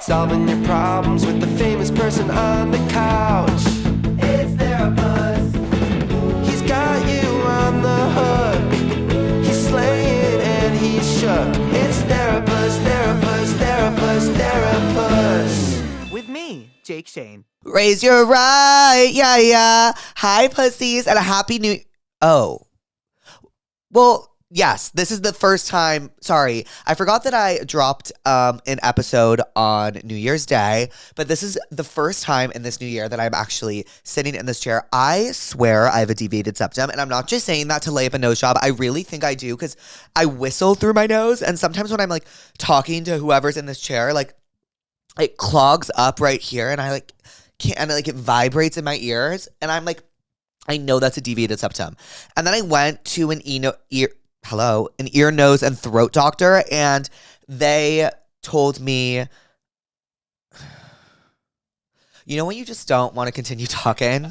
solving your problems with the famous person on the couch. It's Therapuss. He's got you on the hook. He's slaying and he's shook. It's Therapuss, Therapuss, Therapuss, Therapuss. With me, Jake Shane. Raise your right, yeah. Hi, pussies, and a happy new... Oh. Well, yes, this is the first time... Sorry, I forgot that I dropped an episode on New Year's Day, but this is the first time in this new year that I'm actually sitting in this chair. I swear I have a deviated septum, and I'm not just saying that to lay up a nose job. I really think I do, because I whistle through my nose, and sometimes when I'm, like, talking to whoever's in this chair, like, it clogs up right here, and I, like... and like it vibrates in my ears, and I'm like, I know that's a deviated septum. And then I went to an ear, nose, and throat doctor, and they told me, you know when you just don't want to continue talking?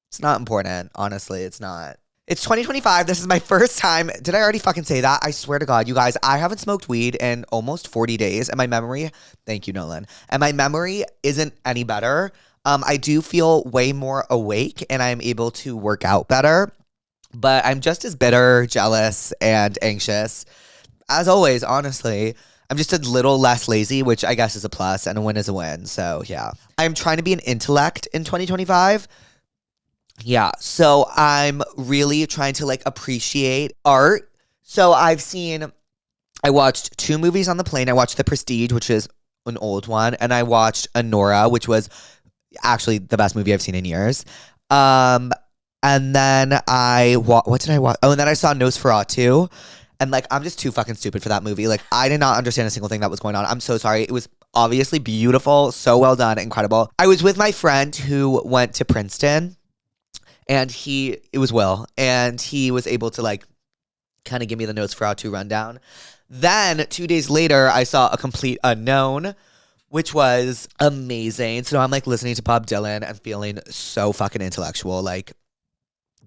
It's not important, honestly, it's not. It's 2025. This is my first time. Did I already fucking say that? I swear to God, you guys, I haven't smoked weed in almost 40 days. And my memory, thank you, Nolan. And my memory isn't any better. I do feel way more awake and I'm able to work out better. But I'm just as bitter, jealous, and anxious. As always, honestly. I'm just a little less lazy, which I guess is a plus, and a win is a win. So, yeah. I'm trying to be an intellect in 2025. Yeah, so I'm really trying to, like, appreciate art. So I watched 2 movies on the plane. I watched The Prestige, which is an old one, and I watched Anora, which was actually the best movie I've seen in years. And then what did I watch? Oh, and then I saw Nosferatu, and, like, I'm just too fucking stupid for that movie. Like, I did not understand a single thing that was going on. I'm so sorry. It was obviously beautiful, so well done, incredible. I was with my friend who went to Princeton. And it was Will, and he was able to, like, kind of give me the Nosferatu rundown. Then, 2 days later, I saw A Complete Unknown, which was amazing. So now I'm, like, listening to Bob Dylan and feeling so fucking intellectual, like,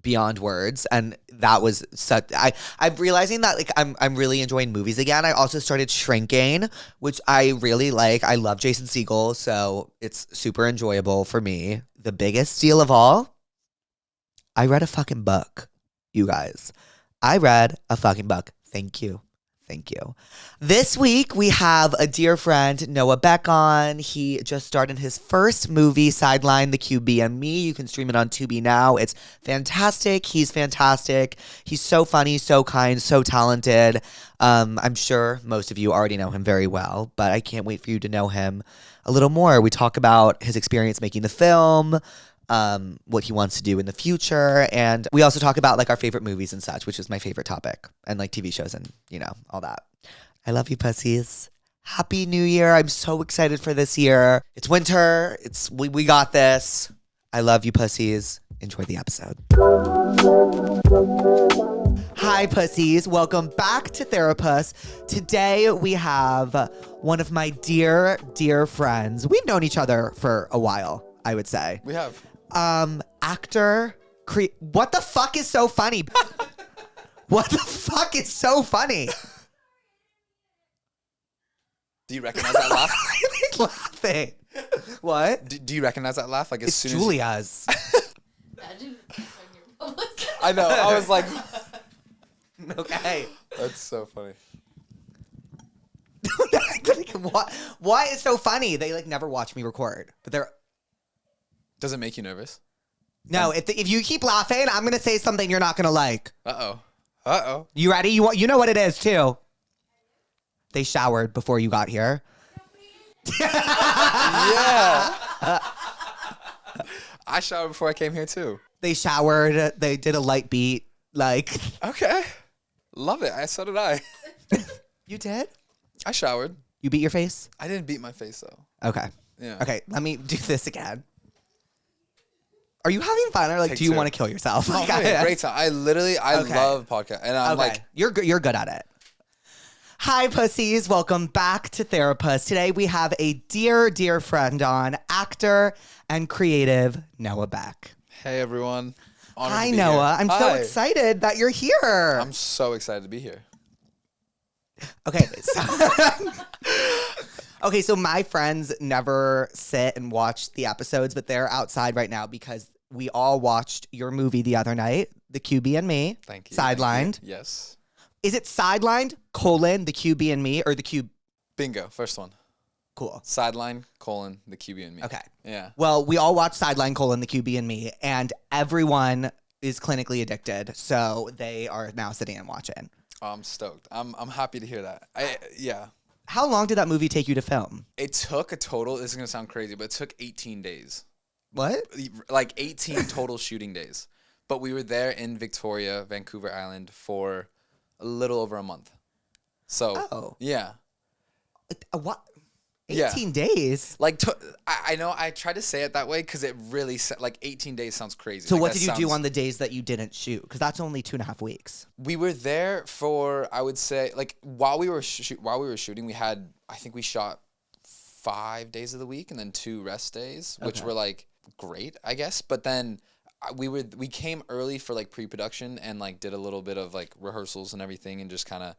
beyond words. And that was I'm realizing that, like, I'm really enjoying movies again. I also started Shrinking, which I really like. I love Jason Segel, so it's super enjoyable for me. The biggest deal of all, I read a fucking book, you guys. I read a fucking book. Thank you. Thank you. This week, we have a dear friend, Noah Beck, on. He just started his first movie, Sidelined, The QB and Me. You can stream it on TUBI now. It's fantastic. He's fantastic. He's so funny, so kind, so talented. I'm sure most of you already know him very well, but I can't wait for you to know him a little more. We talk about his experience making the film, what he wants to do in the future. And we also talk about, like, our favorite movies and such, which is my favorite topic, and, like, TV shows and, you know, all that. I love you, pussies. Happy New Year. I'm so excited for this year. It's winter. We got this. I love you, pussies. Enjoy the episode. Hi, pussies. Welcome back to Therapuss. Today we have one of my dear, dear friends. We've known each other for a while, I would say. We have. Actor, what the fuck is so funny? What the fuck is so funny? Do you recognize that laugh? Why are they laughing? What? Do you recognize that laugh? Like, as It's soon Julia's. Imagine on your I know. I was like, Okay. that's so funny. Why is so funny? They, like, never watch me record, but they're... Does it make you nervous? No, if you keep laughing, I'm gonna say something you're not gonna like. Uh-oh. You ready? You know what it is too. They showered before you got here. Yeah. I showered before I came here too. They showered. They did a light beat. Like. Okay. Love it. So did I. You did? I showered. You beat your face? I didn't beat my face though. Okay. Yeah. Okay, let me do this again. Are you having fun, or, like, do you want to kill yourself? No, Like, I'm having a great time. I Okay. love podcasts. And I'm like, you're good at it. Hi, pussies. Welcome back to Therapuss. Today we have a dear, dear friend on, actor and creative Noah Beck. hey everyone. Honored Hi, to be Noah. here. I'm so Hi. excited that you're here. I'm so excited to be here. Okay. So Okay, so my friends never sit and watch the episodes, but they're outside right now because we all watched your movie the other night, The QB and Me. Thank you. Sidelined. Thank you. Yes. Is it Sidelined, The QB and Me, or The Cube? Bingo. First one. Cool. Sideline, the QB and me. Okay. Yeah. Well, we all watched Sideline, The QB and Me, and everyone is clinically addicted, so they are now sitting and watching. I'm stoked. I'm happy to hear that. Yeah. How long did that movie take you to film? It took a total, this is going to sound crazy, but it took 18 days. What? Like 18 total shooting days. But we were there in Victoria, Vancouver Island for a little over a month. So, yeah. What? Yeah. 18 days? Like, I know I tried to say it that way because it really, like 18 days sounds crazy. So like, what did you do on the days that you didn't shoot? Because that's only 2.5 weeks. We were there for, I would say, like while we were shooting, I think we shot 5 days of the week and then 2 rest days, which were like great, I guess. But then we came early for like pre-production and like did a little bit of like rehearsals and everything and just kind of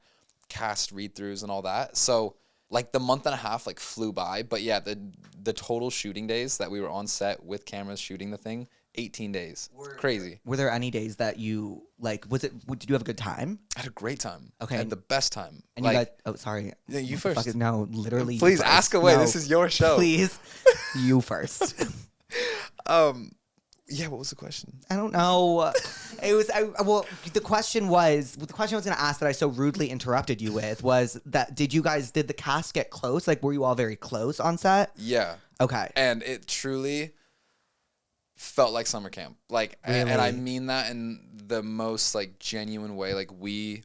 cast read-throughs and all that. So like the month and a half like flew by, but yeah, the total shooting days that we were on set with cameras shooting the thing, 18 days. Crazy. Were there any days that you like? Did you have a good time? I had a great time. Okay. I had the best time. And like, you got? Oh, sorry. Yeah, you first. No, literally. Please you first. ask away. No, This is your show. Please, you first. Yeah. What was the question? I don't know. It was the question I was going to ask that I so rudely interrupted you with was that did the cast get close? Like, were you all very close on set? Yeah. Okay. And it truly felt like summer camp. Like, Really? and I mean that in the most like genuine way. Like we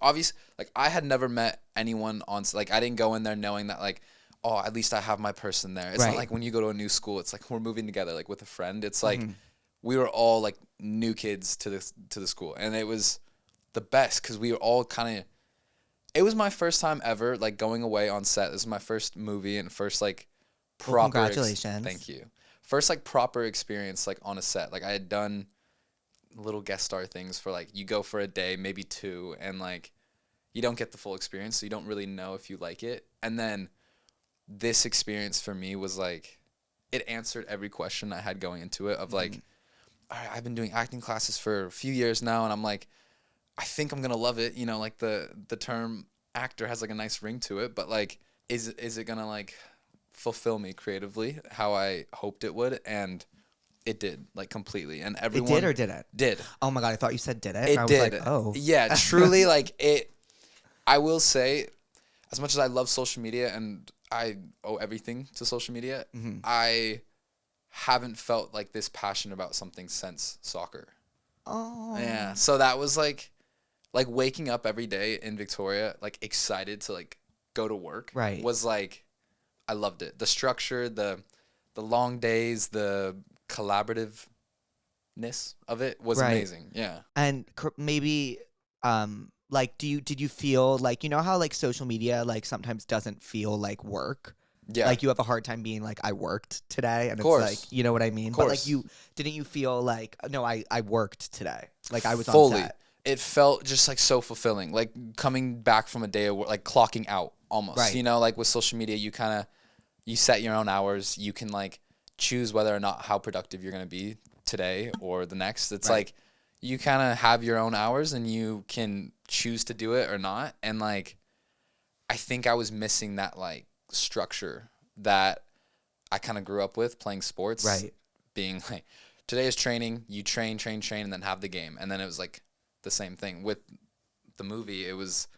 obviously, like I had never met anyone like I didn't go in there knowing that like, oh, at least I have my person there. It's not like when you go to a new school, it's like we're moving together, like with a friend. It's like we were all like new kids to the school, and it was the best because we were all kind of. It was my first time ever like going away on set. This is my first movie and first like proper. Congratulations! Thank you. First like proper experience like on a set. Like I had done little guest star things for like you go for a day, maybe 2, and like you don't get the full experience, so you don't really know if you like it, and then. This experience for me was like, it answered every question I had going into it of like, all right, I've been doing acting classes for a few years now. And I'm like, I think I'm going to love it. You know, like the term actor has like a nice ring to it, but like, is it going to like fulfill me creatively how I hoped it would? And it did like completely. And everyone. It did or didn't? Did. Oh my God. I thought you said did it. It and I did. was like, oh. Yeah, truly like it. I will say as much as I love social media and I owe everything to social media. I haven't felt like this passionate about something since soccer. Oh. Yeah. So that was like waking up every day in Victoria, like excited to like go to work. Right. Was like, I loved it. The structure, the long days, the collaborativeness of it was amazing. Yeah. And maybe, like, did you feel like, you know how like social media like sometimes doesn't feel like work? Yeah. Like you have a hard time being like, I worked today. And it's course. like, you know what I mean? Of But course. like didn't you feel like, no, I worked today. Like I was fully. on set. It felt just like so fulfilling. Like coming back from a day of work, like clocking out almost. Right. You know, like with social media, you set your own hours. You can like choose whether or not how productive you're going to be today or the next. It's like you kind of have your own hours and you can choose to do it or not. And like, I think I was missing that like structure that I kind of grew up with playing sports. Right. Being like, today is training, you train, and then have the game. And then it was like the same thing with the movie. It was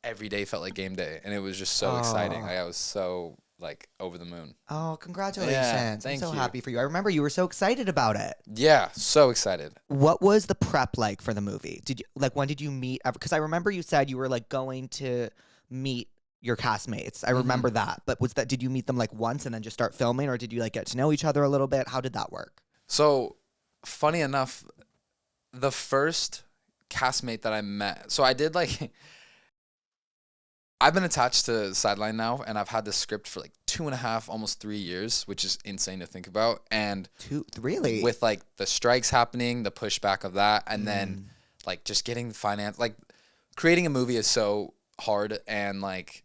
every day felt like game day. And it was just so exciting. Like, I was so like over the moon. Oh, congratulations. Yeah, I'm thank so you. happy for you. I remember you were so excited about it. Yeah, so excited. What was the prep like for the movie? When did you meet? Because I remember you said you were like going to meet your castmates. I remember that. But did you meet them like once and then just start filming, or did you like get to know each other a little bit? How did that work? So, funny enough, the first castmate that I met, so I did like, I've been attached to Sideline now, and I've had this script for like 2.5, almost 3 years, which is insane to think about. And Really? with like the strikes happening, the pushback of that, and then like just getting the finance, like creating a movie is so hard, and like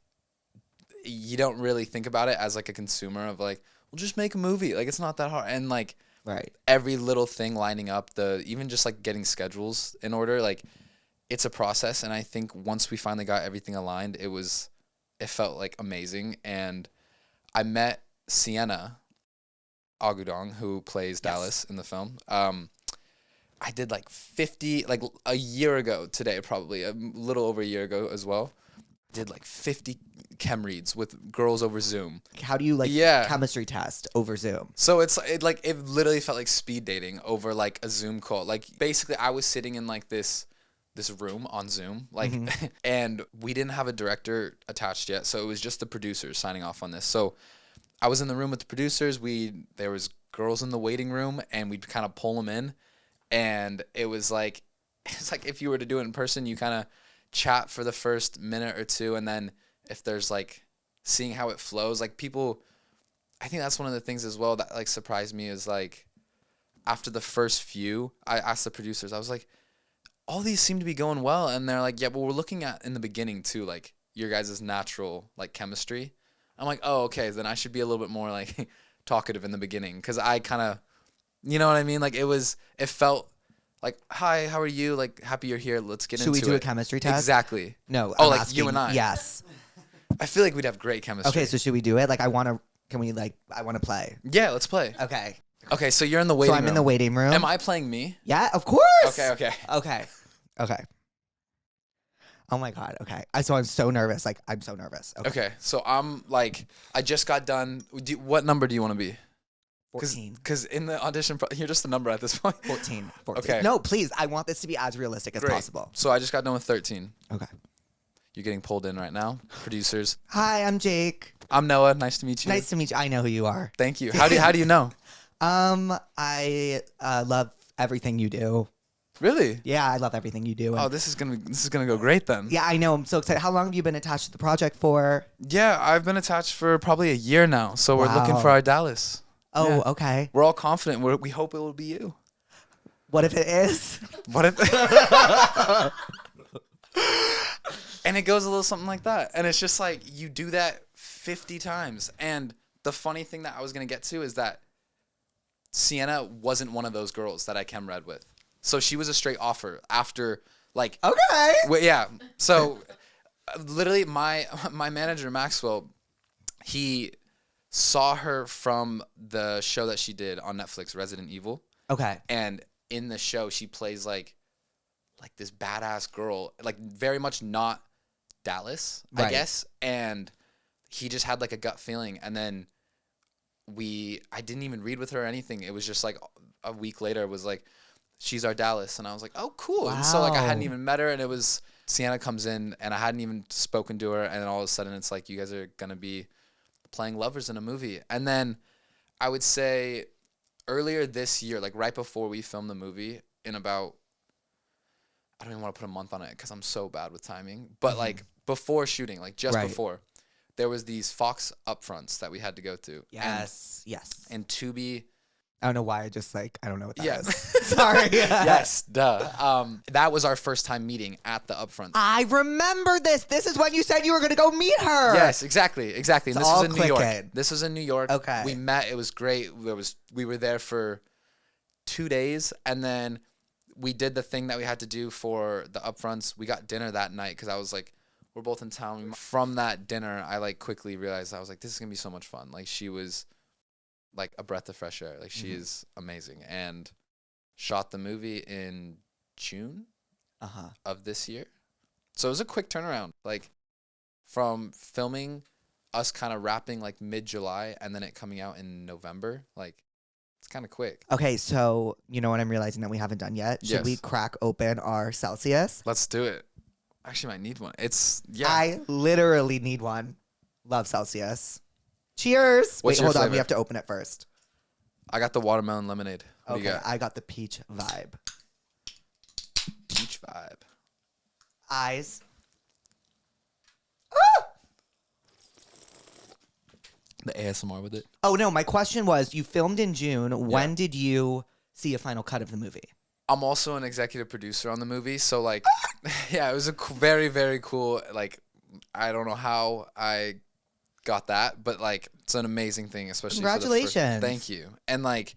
you don't really think about it as like a consumer of like, well, just make a movie. Like, it's not that hard. And like Right. every little thing lining up, even just like getting schedules in order, like it's a process. And I think once we finally got everything aligned, it felt like amazing. And I met Sienna Agudong, who plays Dallas in the film. I did like 50, like a year ago today, probably a little over a year ago as well. Did like 50 chem reads with girls over Zoom. How do you like Yeah. chemistry test over Zoom? So it literally felt like speed dating over like a Zoom call. Like basically I was sitting in like this room on Zoom, like, and we didn't have a director attached yet. So it was just the producers signing off on this. So I was in the room with the producers. There was girls in the waiting room, and we'd kind of pull them in. And it's like if you were to do it in person, you kind of chat for the first minute or two, and then if there's like seeing how it flows, like people, I think that's one of the things as well that like surprised me is like after the first few, I asked the producers, I was like, all these seem to be going well, and they're like, yeah, but we're looking at in the beginning too, like your guys' natural like chemistry. I'm like, oh, okay, then I should be a little bit more like talkative in the beginning, because I kind of, you know what I mean? Like it felt like, hi, how are you? Like, happy you're here. Let's get into it. Should we do a chemistry test? Exactly. No. Oh, I'm like asking, you and I. Yes. I feel like we'd have great chemistry. Okay, so should we do it? Like, I want to play. Yeah, let's play. Okay. Okay, so you're in the waiting room. So I'm in the waiting room. Am I playing me? Yeah, of course. Okay. Okay. Oh my God. Okay. So I'm so nervous. Like, I'm so nervous. Okay, so I'm like, I just got done. What number do you want to be? 14. Because in the audition, you're just a number at this point. 14. Okay. No, please. I want this to be as realistic as Great. possible. So I just got done with 13. Okay. You're getting pulled in right now. Producers. Hi, I'm Jake. I'm Noah. Nice to meet you. Nice to meet you. I know who you are. Thank you. How do you know? I love everything you do. Really? Yeah, I love everything you do. And Oh, this is gonna go great then. yeah, I know. I'm so excited. How long have you been attached to the project for? Yeah, I've been attached for probably a year now. So we're looking Wow. for our Dallas. Oh, Yeah. okay. We're all confident. We hope it will be you. What if it is? What if? And it goes a little something like that. And it's just like you do that 50 times. And the funny thing that I was gonna get to is that Sienna wasn't one of those girls that I chem read with. So she was a straight offer after like Okay. yeah. So literally my manager Maxwell, he saw her from the show that she did on Netflix, Resident Evil. Okay. And in the show she plays like this badass girl, like very much not Dallas, I Right. guess. And he just had like a gut feeling, and then I didn't even read with her or anything. It was just like a week later it was like, she's our Dallas, and I was like, oh cool. And so like I hadn't Wow. even met her, and it was Sienna comes in and I hadn't even spoken to her, and then all of a sudden it's like, you guys are gonna be playing lovers in a movie. And then I would say earlier this year, like right before we filmed the movie, in about, I don't even want to put a month on it because I'm so bad with timing, but like before shooting, like just Right. before, there was these Fox upfronts that we had to go to. Yes. Yes. And TUBI. I don't know why. I don't know what that is. Yeah. Sorry. Yes, duh. That was our first time meeting at the upfront. I remember this. This is when you said you were going to go meet her. Yes, exactly. And It's this was all in New York. clicking. This was in New York. Okay. We met. It was great. We were there for 2 days, and then we did the thing that we had to do for the upfronts. We got dinner that night because I was like, we're both in town. From that dinner, I like quickly realized, I was like, this is gonna be so much fun. Like, she was like a breath of fresh air. Like, she is amazing. And shot the movie in June of this year. So it was a quick turnaround. Like, from filming, us kind of wrapping like mid-July, and then it coming out in November. Like, it's kind of quick. Okay, so you know what I'm realizing that we haven't done yet? Should Yes. we crack open our Celsius? Let's do it. Actually, might need one. Yeah. I literally need one. Love Celsius. Cheers. What's Wait, your hold on. flavor? We have to open it first. I got the watermelon lemonade. What do you Okay, got? I got the peach vibe. Peach vibe. Eyes. The ASMR with it. Oh, no. My question was, you filmed in June. When did you see a final cut of the movie? I'm also an executive producer on the movie, so like, yeah, it was a very, very cool. Like, I don't know how I got that, but like it's an amazing thing, especially Congratulations. Thank you. And like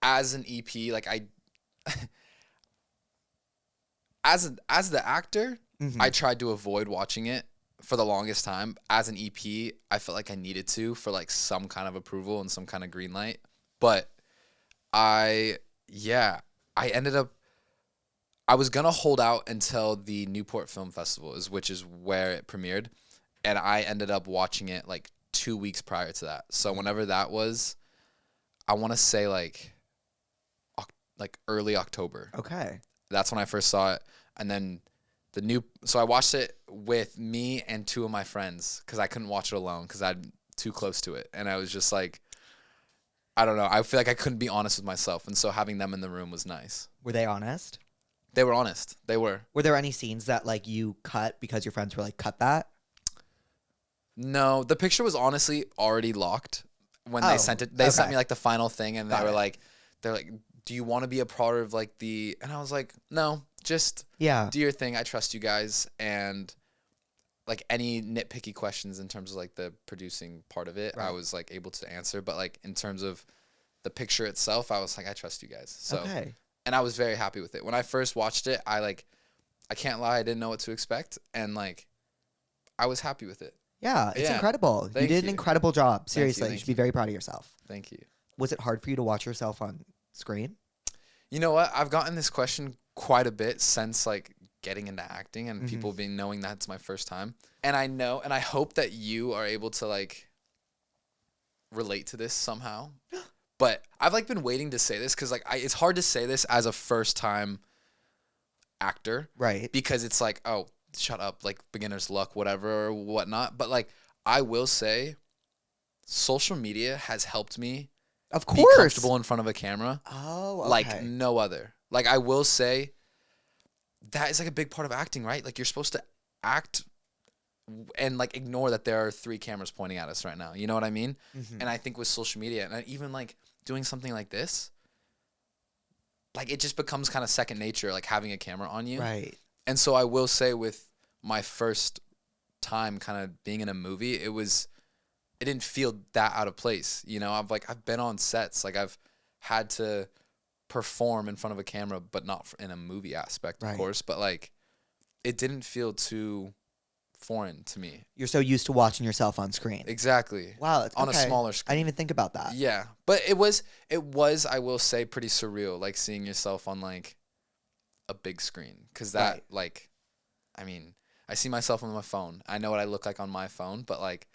as an EP, like I as the actor, I tried to avoid watching it for the longest time. As an EP, I felt like I needed to for like some kind of approval and some kind of green light. But I ended up, I was gonna hold out until the Newport Film Festival, which is where it premiered, and I ended up watching it like 2 weeks prior to that. So whenever that was, I want to say like early October. Okay. That's when I first saw it, and then so I watched it with me and 2 of my friends because I couldn't watch it alone because I'm too close to it, and I was just like, I don't know. I feel like I couldn't be honest with myself, and so having them in the room was nice. Were they honest? They were honest. They were. Were there any scenes that like you cut because your friends were like, cut that? No, the picture was honestly already locked when they sent it. They sent me like the final thing, and they're like, do you want to be a part of like the? And I was like, no, just do your thing. I trust you guys, and like any nitpicky questions in terms of like the producing part of it, I was like able to answer. But like in terms of the picture itself, I was like, I trust you guys. So, and I was very happy with it. When I first watched it, I can't lie, I didn't know what to expect, and like I was happy with it. Yeah, it's incredible. You did an incredible job. Seriously, you should be very proud of yourself. Thank you. Was it hard for you to watch yourself on screen? You know what? I've gotten this question quite a bit since like getting into acting and people knowing that's my first time. And I know, and I hope that you are able to like relate to this somehow. But I've like been waiting to say this because like it's hard to say this as a first time actor. Right. Because it's like, oh, shut up, like beginner's luck, whatever or whatnot. But like I will say social media has helped me be comfortable in front of a camera. Oh, okay. Like no other. Like I will say that is like a big part of acting, right? Like you're supposed to act and like ignore that there are 3 cameras pointing at us right now. You know what I mean? And I think with social media and even like doing something like this, like it just becomes kind of second nature, like having a camera on you. Right. And so I will say with my first time kind of being in a movie, it didn't feel that out of place. You know, I've been on sets, like I've had to perform in front of a camera, but not in a movie aspect, of course. But like, it didn't feel too foreign to me. You're so used to watching yourself on screen. Exactly. Wow. On a smaller screen. I didn't even think about that. Yeah, but it was, I will say, pretty surreal, like seeing yourself on like a big screen, because that like, I mean, I see myself on my phone. I know what I look like on my phone, but like,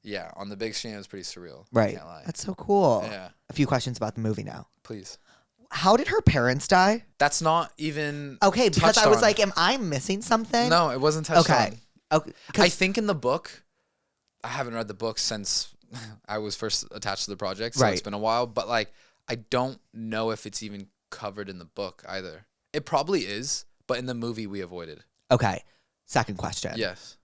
yeah, on the big screen, it was pretty surreal. Right. Can't lie. That's so cool. Yeah. A few questions about the movie now. Please. How did her parents die? That's not even okay, because touched I was on. like, am I missing something? No, it wasn't touched on. Okay. I think in the book, I haven't read the book since I was first attached to the project, so it's been a while, but like, I don't know if it's even covered in the book either. It probably is, but in the movie, we avoided. Okay. Second question. Yes.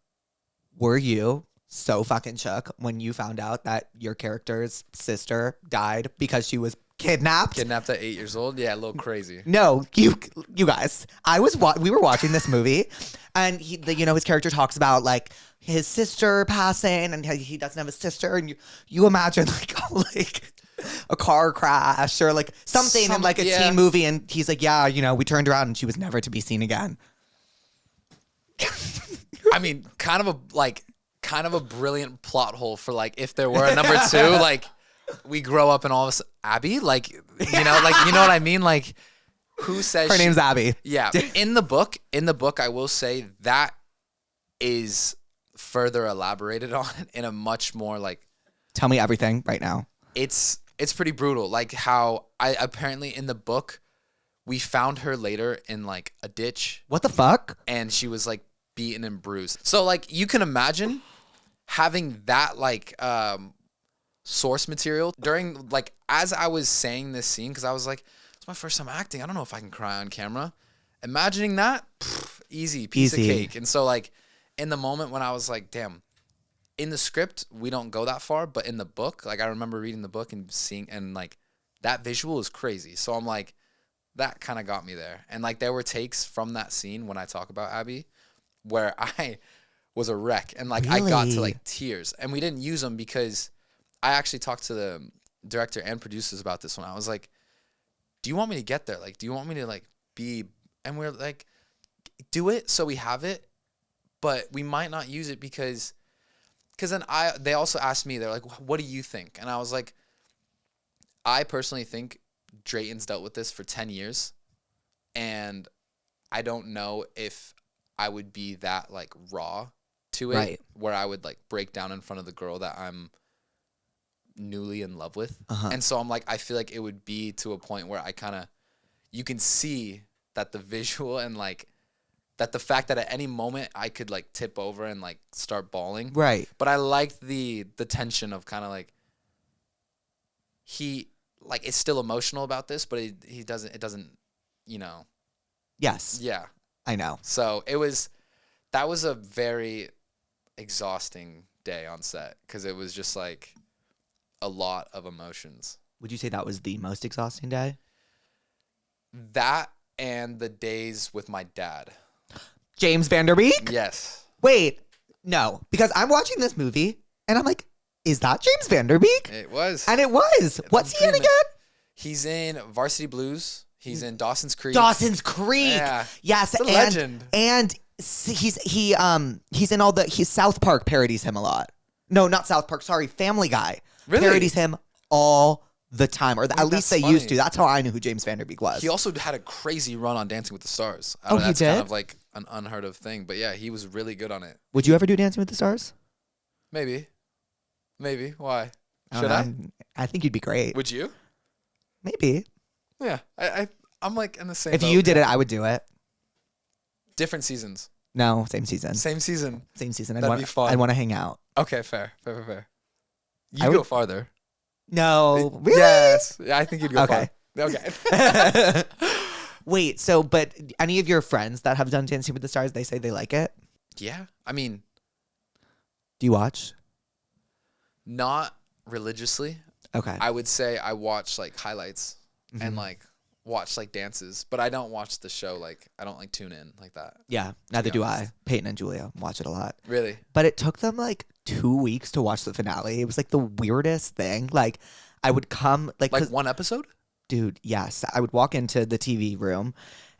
Were you so fucking shook when you found out that your character's sister died because she was kidnapped? Kidnapped at 8 years old? Yeah, a little crazy. No, you guys. We were watching this movie, and his character talks about like his sister passing, and he doesn't have a sister, and you imagine like a car crash or like something in like a teen movie, and he's like, yeah, we turned around and she was never to be seen again. I mean, kind of a brilliant plot hole for like if there were a number 2, like we grow up and all of us Abby, like you know what I mean, like who says her name's Abby? Yeah, in the book, I will say that is further elaborated on in a much more like. Tell me everything right now. It's pretty brutal, like how I apparently in the book we found her later in like a ditch. What the fuck? And she was like beaten and bruised. So like you can imagine having that like source material during like as I was saying this scene, because I was like, it's my first time acting. I don't know if I can cry on camera. Imagining that, easy piece of cake. And so like in the moment when I was like, damn, in the script we don't go that far, but in the book, like I remember reading the book and seeing, and like that visual is crazy. So I'm like, that kind of got me there. And like there were takes from that scene when I talk about Abby where I was a wreck. And like I got to Really? like tears. And we didn't use them because I actually talked to the director and producers about this one. I was like, do you want me to get there? Like, do you want me to like be, and we're like, do it so we have it, but we might not use it because then they also asked me, they're like, what do you think? And I was like, I personally think Drayton's dealt with this for 10 years, and I don't know if I would be that like raw to it, Right. where I would like break down in front of the girl that I'm newly in love with. Uh-huh. And so I'm like, I feel like it would be to a point where I kind of, you can see that the visual and like that the fact that at any moment I could like tip over and like start bawling. Right. But I liked the tension of kind of like, he like is still emotional about this, but it doesn't, you know. Yes. Yeah. I know. So that was a very exhausting day on set because it was just like a lot of emotions. Would you say that was the most exhausting day? That and the days with my dad. James Vanderbeek? Yes. Wait, no, because I'm watching this movie and I'm like, is that James Vanderbeek? It was. And it was. What's he in pretty again? He's in Varsity Blues. He's in Dawson's Creek. Dawson's Creek. Yeah. Yes, It's a legend. And he's in all South Park parodies him a lot. No, not South Park. Sorry, Family Guy Really? parodies him all the time, or at least that's they funny. used to. That's how I knew who James Vanderbeek was. He also had a crazy run on Dancing with the Stars. Oh, he That's did? kind of like an unheard of thing. But yeah, he was really good on it. Would you ever do Dancing with the Stars? Maybe. Why? don't Should know. I? I think you'd be great. Would you? Maybe. Yeah. I'm like in the same If boat. you did it, I would do it. Different seasons. No, same season. Same season. Same season. That'd be fun. I'd want to hang out. Okay, fair. You I go would- farther. No, really? Yes. Yeah, I think you'd go Okay. far. Okay. Wait, so, but any of your friends that have done Dancing with the Stars, they say they like it? Yeah. I mean, Do you watch? not religiously. Okay. I would say I watch like highlights Mm-hmm. and like watch like dances, but I don't watch the show. Like I don't like tune in like that. Yeah, neither be do honest. I. Peyton and Julia watch it a lot. Really? But it took them like 2 weeks to watch the finale. It was like the weirdest thing. Like, I would come, like, Like 'cause- one episode? dude, yes. I would walk into the TV room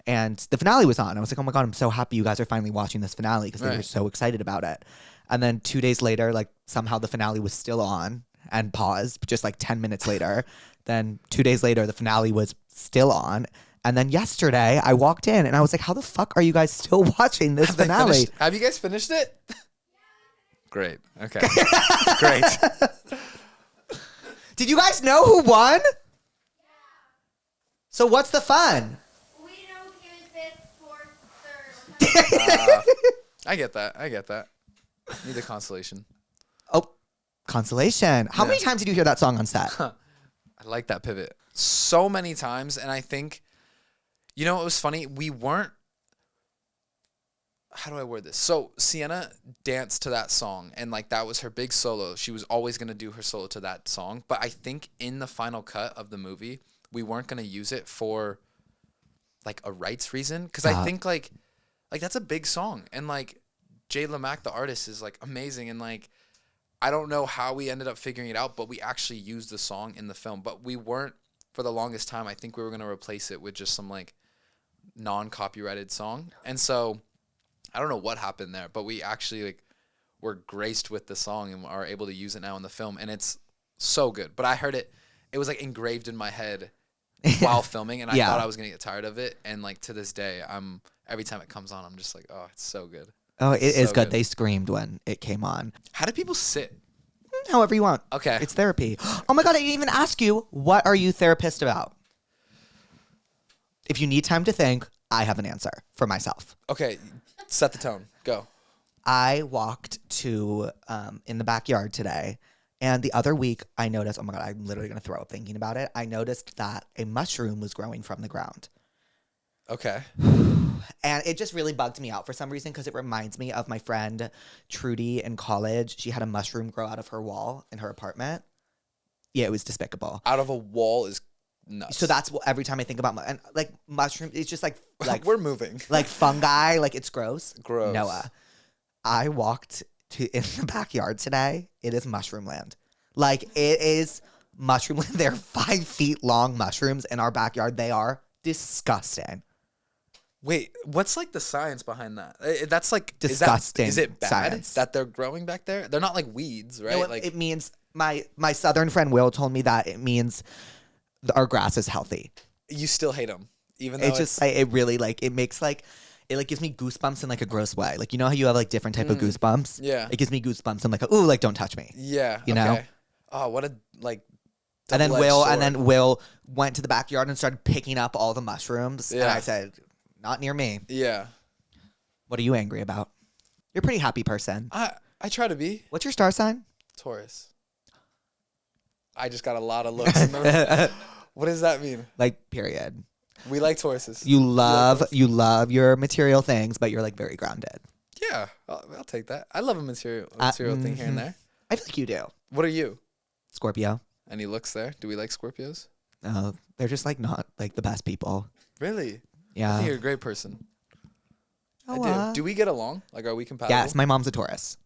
and the finale was on. I was like, oh my God, I'm so happy you guys are finally watching this finale because they were Right. so excited about it. And then 2 days later, like, somehow the finale was still on and paused just like 10 minutes later. Then 2 days later, the finale was still on. And then yesterday, I walked in and I was like, how the fuck are you guys still watching this Have they finale? finished- Have you guys finished it? Great. Okay. Great. Did you guys know who won? So what's the fun? We know who came in 5th, 4th, 3rd. I get that. Need the consolation. Oh, consolation. How many Yeah. times did you hear that song on set? I like that pivot so many times, and I think, you know, it was funny. We weren't. How do I word this? So Sienna danced to that song, and like that was her big solo. She was always gonna do her solo to that song, but I think in the final cut of the movie, we weren't gonna use it for like a rights reason, because I think like that's a big song, and like Jay Lamack, the artist, is like amazing, and like I don't know how we ended up figuring it out, but we actually used the song in the film. But we weren't, for the longest time, I think we were going to replace it with just some like non-copyrighted song. And so I don't know what happened there, but we actually like were graced with the song and are able to use it now in the film. And it's so good. But I heard it was like engraved in my head while filming, and I Yeah. thought I was going to get tired of it. And like to this day, every time it comes on, I'm just like, oh, it's so good. Oh, it is So good. good. They screamed when it came on. How do people sit? However you want. Okay. It's therapy. Oh my God, I didn't even ask you, what are you therapist about? If you need time to think, I have an answer for myself. Okay, set the tone. Go. I walked to in the backyard today, and the other week I noticed, oh my God, I'm literally going to throw up thinking about it. I noticed that a mushroom was growing from the ground. Okay. And it just really bugged me out for some reason because it reminds me of my friend Trudy in college. She had a mushroom grow out of her wall in her apartment. Yeah, it was despicable. Out of a wall is nuts. So that's what every time I think about and like mushroom, it's just like we're moving. like fungi, like it's gross. Gross. Noah. I walked in the backyard today. It is mushroom land. Like, it is mushroom land. They're 5 feet long mushrooms in our backyard. They are disgusting. Wait, what's like the science behind that? That's like Disgusting Is it bad science. that they're growing back there? They're not like weeds, right? No, like it means my southern friend Will told me that it means our grass is healthy. you still hate them, even though It's just like, it really like it makes like it like gives me goosebumps in like a gross way. Like, you know how you have like different type of goosebumps? Yeah. It gives me goosebumps. I'm like, ooh, like don't touch me. yeah, you know? Oh, what a like. And then double-edged sword. Will went to the backyard and started picking up all the mushrooms. And Yeah. I said, not near me. Yeah, What are you angry about? You're a pretty happy person. I try to be What's your star sign? Taurus. I just got a lot of looks. In the What does that mean? Like, period. We like Tauruses. You like Taurus? love your material things, but you're like very grounded. Yeah, I'll take that. I love a material thing here and there. I feel like you do. What are you? Scorpio. Any looks there? Do we like Scorpios? They're just like not like the best people. Really? I Yeah. think you're a great person. Oh, I do. Do we get along? Like, are we compatible? yes, my mom's a Taurus.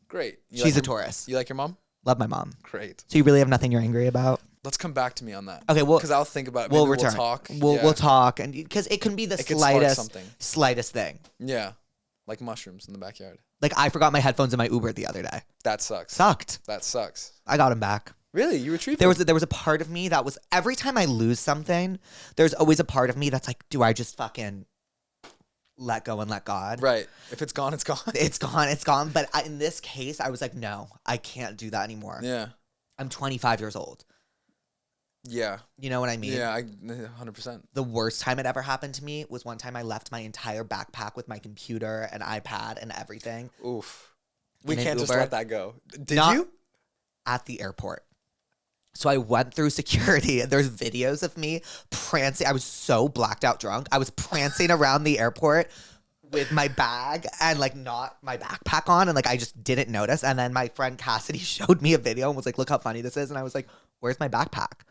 Great. You She's like a Taurus. You like your mom? Love my mom. Great. So you really have nothing you're angry about? Let's come back to me on that. Okay, well, because I'll think about it. We'll Maybe return. We'll talk. We'll talk, and because it can be the It could spark something. slightest thing. Yeah, like mushrooms in the backyard. Like, I forgot my headphones in my Uber the other day. That sucks. Sucked. That sucks. I got them back. Really? You retrieved There them? was a part of me that was, every time I lose something, there's always a part of me that's like, do I just fucking let go and let God? Right. If it's gone, it's gone. It's gone. It's gone. But in this case, I was like, no, I can't do that anymore. Yeah. I'm 25 years old. Yeah. You know what I mean? Yeah. 100%. The worst time it ever happened to me was one time I left my entire backpack with my computer and iPad and everything Oof. We In an can't just Uber. let that go. Did Not- you? at the airport. So I went through security and there's videos of me prancing. I was so blacked out drunk. I was prancing around the airport with my bag and like not my backpack on, and like I just didn't notice. And then my friend Cassidy showed me a video and was like, look how funny this is. And I was like, where's my backpack?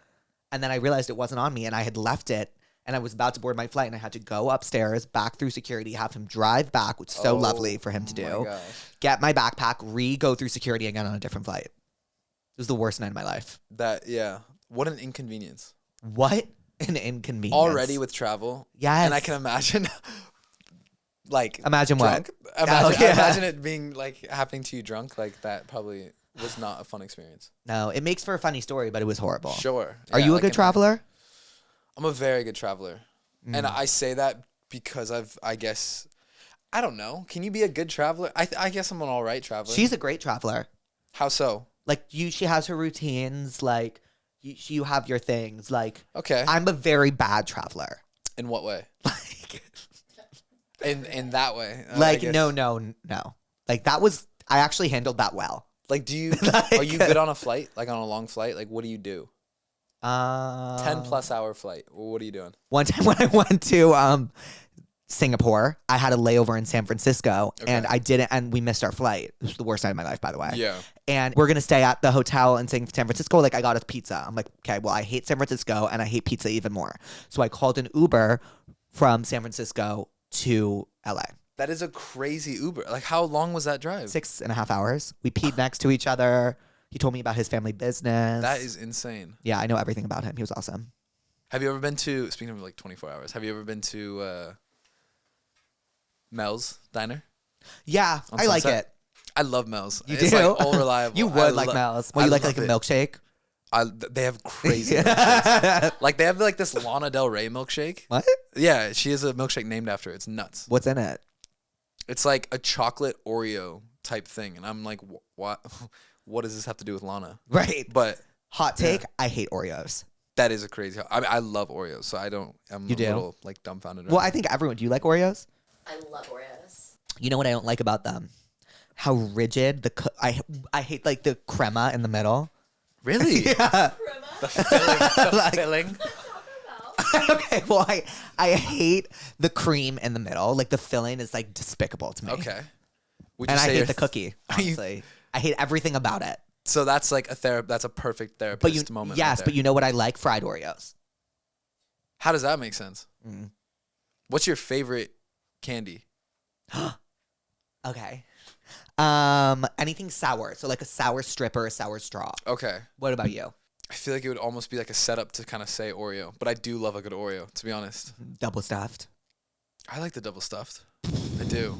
And then I realized it wasn't on me and I had left it, and I was about to board my flight and I had to go upstairs, back through security, have him drive back, which is so lovely for him to my do. gosh. Get my backpack, go through security and get on a different flight. It was the worst night of my life. Yeah. What an inconvenience. What an inconvenience. Already with travel. Yes. And I can imagine, like, Imagine what? drunk. Imagine, yeah. imagine it being like happening to you drunk. Like, that probably was not a fun experience. No, it makes for a funny story, but it was horrible. Sure. Are Yeah, you a like good traveler? I'm a very good traveler. Mm. And I say that because I guess, I don't know. Can you be a good traveler? I guess I'm an all right traveler. She's a great traveler. How so? Like, she has her routines. Like, you have your things. Like, Okay. I'm a very bad traveler. In what way? Like, In that way. I like guess. no. Like, I actually handled that well. Like, do you, Like- are you good on a flight? Like, on a long flight? Like, what do you do? 10+ hour flight. What are you doing? One time when I went to Singapore, I had a layover in San Francisco, and we missed our flight. It was the worst night of my life, by the way. Yeah. And we're gonna stay at the hotel in San Francisco. Like, I got us pizza. I'm like, okay, well, I hate San Francisco and I hate pizza even more. So I called an Uber from San Francisco to LA. That is a crazy Uber. Like, how long was that drive? 6.5 hours. We peed next to each other. He told me about his family business. That is insane. Yeah, I know everything about him. He was awesome. Have you ever been to, speaking of like 24 hours, have you ever been to Mel's Diner? Yeah, On I like Sunset? it. I love Mel's. You it's do? like all reliable. You would like Mel's. Well, I you like love a it. milkshake? They have crazy milkshakes. Like, they have like this Lana Del Rey milkshake. What? Yeah, she has a milkshake named after her. It's nuts. What's in it? It's like a chocolate Oreo type thing, and I'm like, what? What does this have to do with Lana? Right. But Hot take, I hate Oreos. that is a crazy. I love Oreos, so I'm You a do? little like dumbfounded. Well, I think everyone. Do you like Oreos? I love Oreos. You know what I don't like about them? How rigid I hate like the crema in the middle. really? Yeah. The filling. The Like- filling. Okay. Well, I hate the cream in the middle. Like, the filling is like despicable to me. Okay. Would you And I say hate you're the cookie. you- Honestly, I hate everything about it. So that's like that's a perfect But therapist moment. yes, right but there. you know what I like? Fried Oreos. How does that make sense? Mm. What's your favorite candy? Okay. Anything sour. So like a sour strip or a sour straw. Okay. What about you? I feel like it would almost be like a setup to kind of say Oreo, but I do love a good Oreo, to be honest. Double stuffed. I like the double stuffed. I do.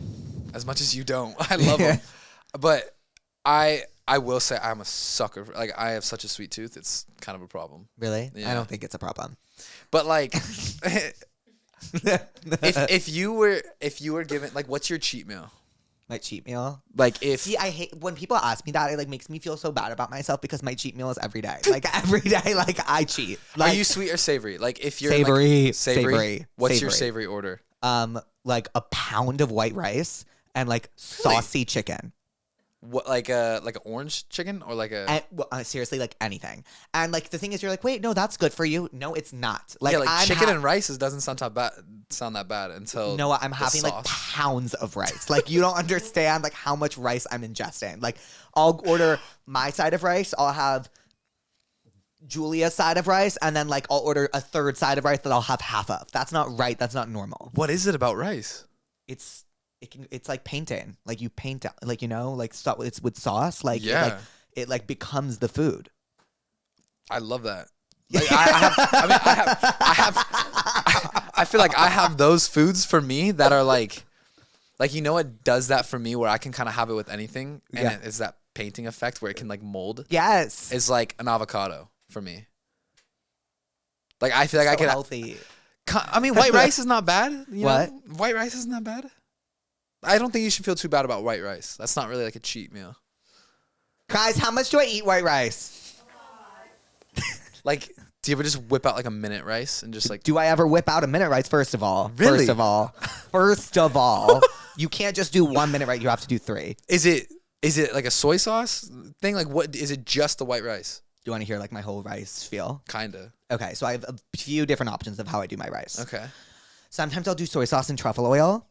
As much as you don't. I love them. But I will say I'm a sucker. Like, I have such a sweet tooth. It's kind of a problem. Really? Yeah. I don't think it's a problem. But like, if you were given, like, what's your cheat meal? My cheat meal. Like, if See, I hate when people ask me that. It like makes me feel so bad about myself because my cheat meal is every day. Like every day, like I cheat. Like, are you sweet or savory? Like, if you're savory? like, savory. What's your savory. savory order? Like a pound of white rice and like saucy chicken. What, like a orange chicken or like a And, well, seriously, like anything. And like the thing is, you're like, wait, no, that's good for you. No, it's not. Like, yeah, like I'm chicken and rice doesn't sound that bad until No, I'm the having like sauce. pounds of rice. Like you don't understand like how much rice I'm ingesting. Like I'll order my side of rice. I'll have Julia's side of rice, and then like I'll order a third side of rice that I'll have half of. That's not right. That's not normal. What is it about rice? It's like painting. Like you paint out, like like it's with sauce. Like Yeah. it like becomes the food. I love that. Like I feel like I have those foods for me that are like what does that for me where I can kind of have it with anything, and Yeah. it is that painting effect where it can like mold. Yes. Is like an avocado for me. Like I feel like I So could. healthy. I mean, white rice is not bad. You What? know? White rice isn't that bad. I don't think you should feel too bad about white rice. That's not really like a cheat meal. Guys, how much do I eat white rice? Like, do you ever just whip out like a minute rice and just like? Do I ever whip out a minute rice? First of all, Really? first of all, you can't just do 1 minute rice. You have to do 3. Is it like a soy sauce thing? Like, what is it? Just the white rice? Do you want to hear like my whole rice spiel? Kinda. Okay, so I have a few different options of how I do my rice. Okay, Sometimes I'll do soy sauce and truffle oil.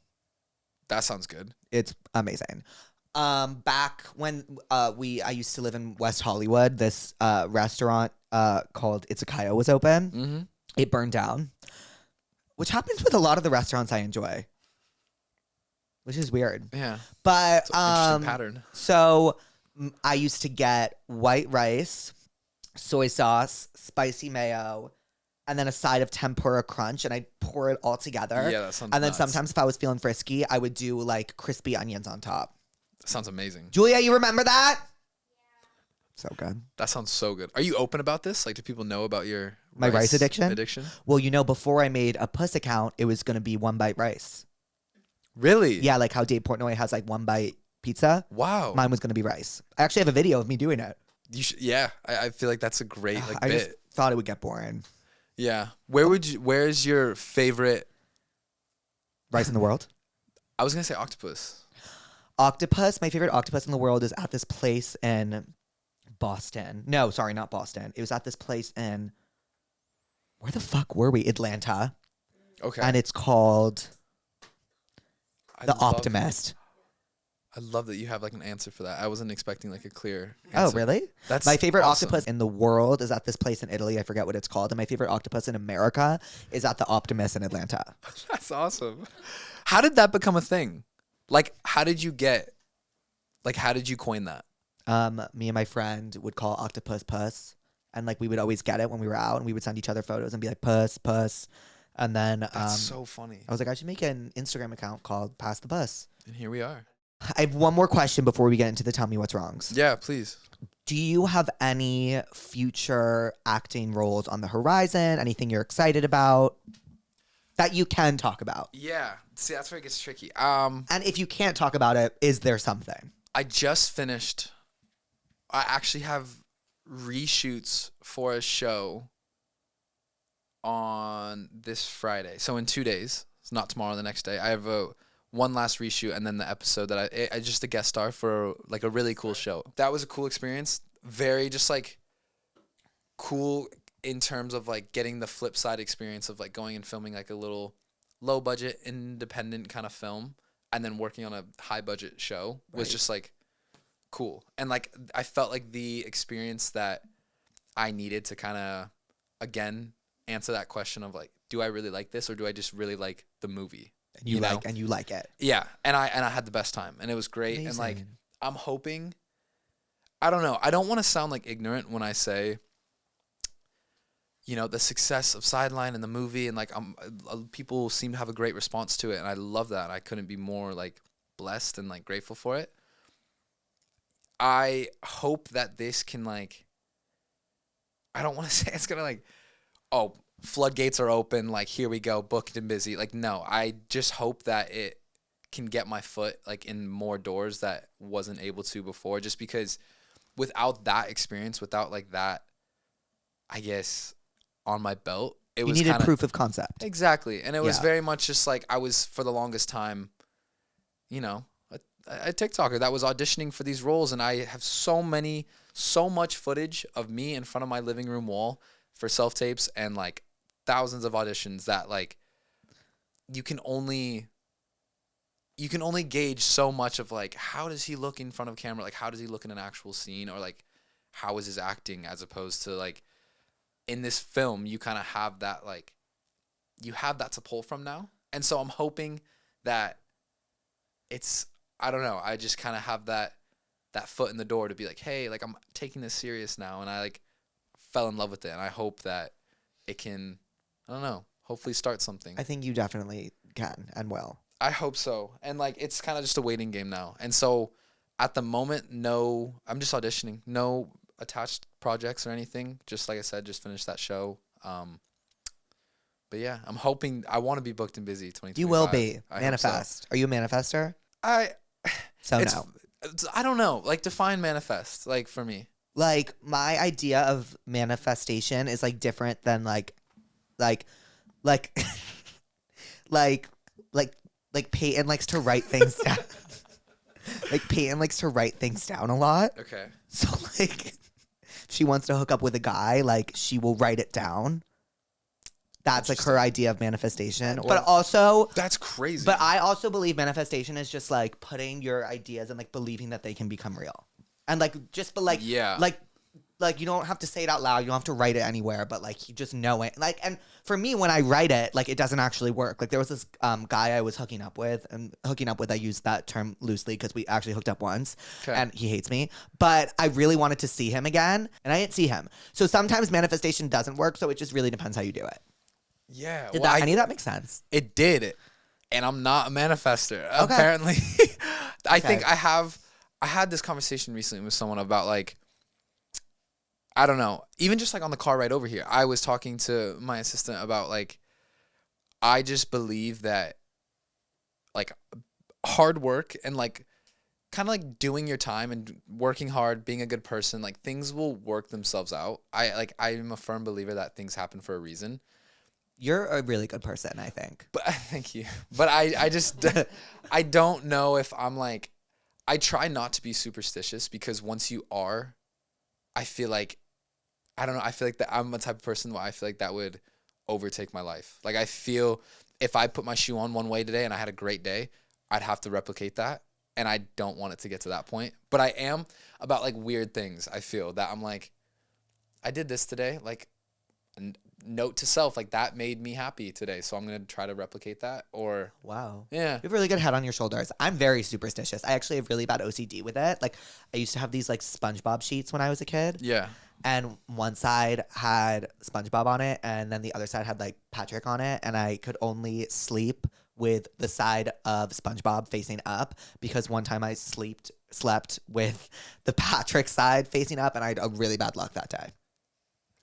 that sounds good. It's amazing. Back when I used to live in West Hollywood, this restaurant called Izakaya was open. Mm-hmm. It burned down, which happens with a lot of the restaurants I enjoy, which is weird. Yeah, But it's an interesting pattern. so I used to get white rice, soy sauce, spicy mayo, and then a side of tempura crunch, and I'd pour it all together. Yeah, that sounds. And then nuts. sometimes if I was feeling frisky, I would do like crispy onions on top. That sounds amazing. Julia, you remember that? So good. That sounds so good. Are you open about this? Like, do people know about your My rice addiction? Addiction? Well, before I made a Puss account, it was going to be one bite rice. Really? Yeah, like how Dave Portnoy has like one bite pizza. Wow. Mine was going to be rice. I actually have a video of me doing it. You should. Yeah, I feel like that's a great like I bit. just thought it would get boring. Yeah. Where's your favorite? Rice in the world? I was gonna say octopus. Octopus. My favorite octopus in the world is at this place in Boston. No, sorry, not Boston. It was at this place in, where the fuck were we? Atlanta. Okay. And it's called I The love- Optimist. I love that you have like an answer for that. I wasn't expecting like a clear. Oh, answer. really? That's My favorite awesome. octopus in the world is at this place in Italy. I forget what it's called. And my favorite octopus in America is at the Optimist in Atlanta. That's awesome. How did that become a thing? Like, how did you coin that? Me and my friend would call octopus Puss. And like we would always get it when we were out, and we would send each other photos and be like, Puss, Puss. And then That's so funny. I was like, I should make an Instagram account called Pass the Bus. And here we are. I have one more question before we get into the Tell Me What's Wrongs. Yeah, please. Do you have any future acting roles on the horizon? Anything you're excited about that you can talk about? Yeah. See, that's where it gets tricky. And if you can't talk about it, is there something? I just finished. I actually have reshoots for a show on this Friday. So in 2 days, it's not tomorrow, the next day. I have one last reshoot, and then the episode that I just a guest star for like a really cool show. That was a cool experience. Very just like cool in terms of like getting the flip side experience of like going and filming like a little low budget independent kind of film, and then working on a high budget show was Right. just like cool. And like I felt like the experience that I needed to kind of again answer that question of like, do I really like this, or do I just really like the movie? And you like it. Yeah, and I had the best time, and it was great. And like Amazing. I'm hoping, I don't know. I don't want to sound like ignorant when I say, you know, the success of Sidelined and the movie, and like people seem to have a great response to it, and I love that. And I couldn't be more like blessed and like grateful for it. I hope that this can like, I don't want to say it's gonna like, oh, floodgates are open, like here we go, booked and busy. Like no, I just hope that it can get my foot like in more doors that wasn't able to before, just because without that experience, without like that, I guess, on my belt, it was You needed kinda, proof of concept. exactly. And it was Yeah. very much just like I was for the longest time, you know, a TikToker that was auditioning for these roles, and I have so much footage of me in front of my living room wall for self-tapes and like thousands of auditions that like you can only gauge so much of like how does he look in front of camera, like how does he look in an actual scene, or like how is his acting, as opposed to like in this film you kind of have that, like you have that to pull from now. And so I'm hoping that it's, I don't know, I just kind of have that foot in the door to be like, hey, like I'm taking this serious now, and I like fell in love with it, and I hope that it can, I don't know, hopefully start something. I think you definitely can and will. I hope so. And like it's kind of just a waiting game now. And so at the moment, no, I'm just auditioning. No attached projects or anything. Just like I said, just finished that show. But yeah, I'm hoping, I want to be booked and busy 2025. You will be. I hope Manifest. Are you a manifester? So So no. I don't know. Like define manifest, like for me. Like my idea of manifestation is like different than like like Peyton likes to write things down. Like Peyton likes to write things down a lot. Okay. So like if she wants to hook up with a guy, like she will write it down. That's like her idea of manifestation. But also That's crazy. But I also believe manifestation is just like putting your ideas and like believing that they can become real. And like just but like Yeah. like you don't have to say it out loud, you don't have to write it anywhere, but like you just know it. Like, and for me when I write it, like it doesn't actually work. Like there was this guy I was hooking up with, I use that term loosely because we actually hooked up once. Okay. And he hates me. But I really wanted to see him again, and I didn't see him. So sometimes manifestation doesn't work, so it just really depends how you do it. yeah. Did well, any of that make sense? It did. And I'm not a manifester. Okay. Apparently. I Okay. think I had this conversation recently with someone about like, I don't know, even just like on the car ride over here, I was talking to my assistant about like, I just believe that like hard work and like kind of like doing your time and working hard, being a good person, like things will work themselves out. I'm a firm believer that things happen for a reason. You're a really good person, I think. But thank you. But I just, I don't know if I'm like, I try not to be superstitious, because once you are, I feel like, I don't know, I feel like that I'm a type of person where I feel like that would overtake my life. Like I feel if I put my shoe on one way today and I had a great day, I'd have to replicate that. And I don't want it to get to that point. But I am about like weird things. I feel that I'm like, I did this today, like note to self, like that made me happy today, so I'm gonna try to replicate that. Or Wow. yeah, You have a really good head on your shoulders. I'm very superstitious. I actually have really bad OCD with it. Like I used to have these like SpongeBob sheets when I was a kid. yeah, And one side had SpongeBob on it, and then the other side had like Patrick on it, and I could only sleep with the side of SpongeBob facing up, because one time I slept with the Patrick side facing up, and I had a really bad luck that day.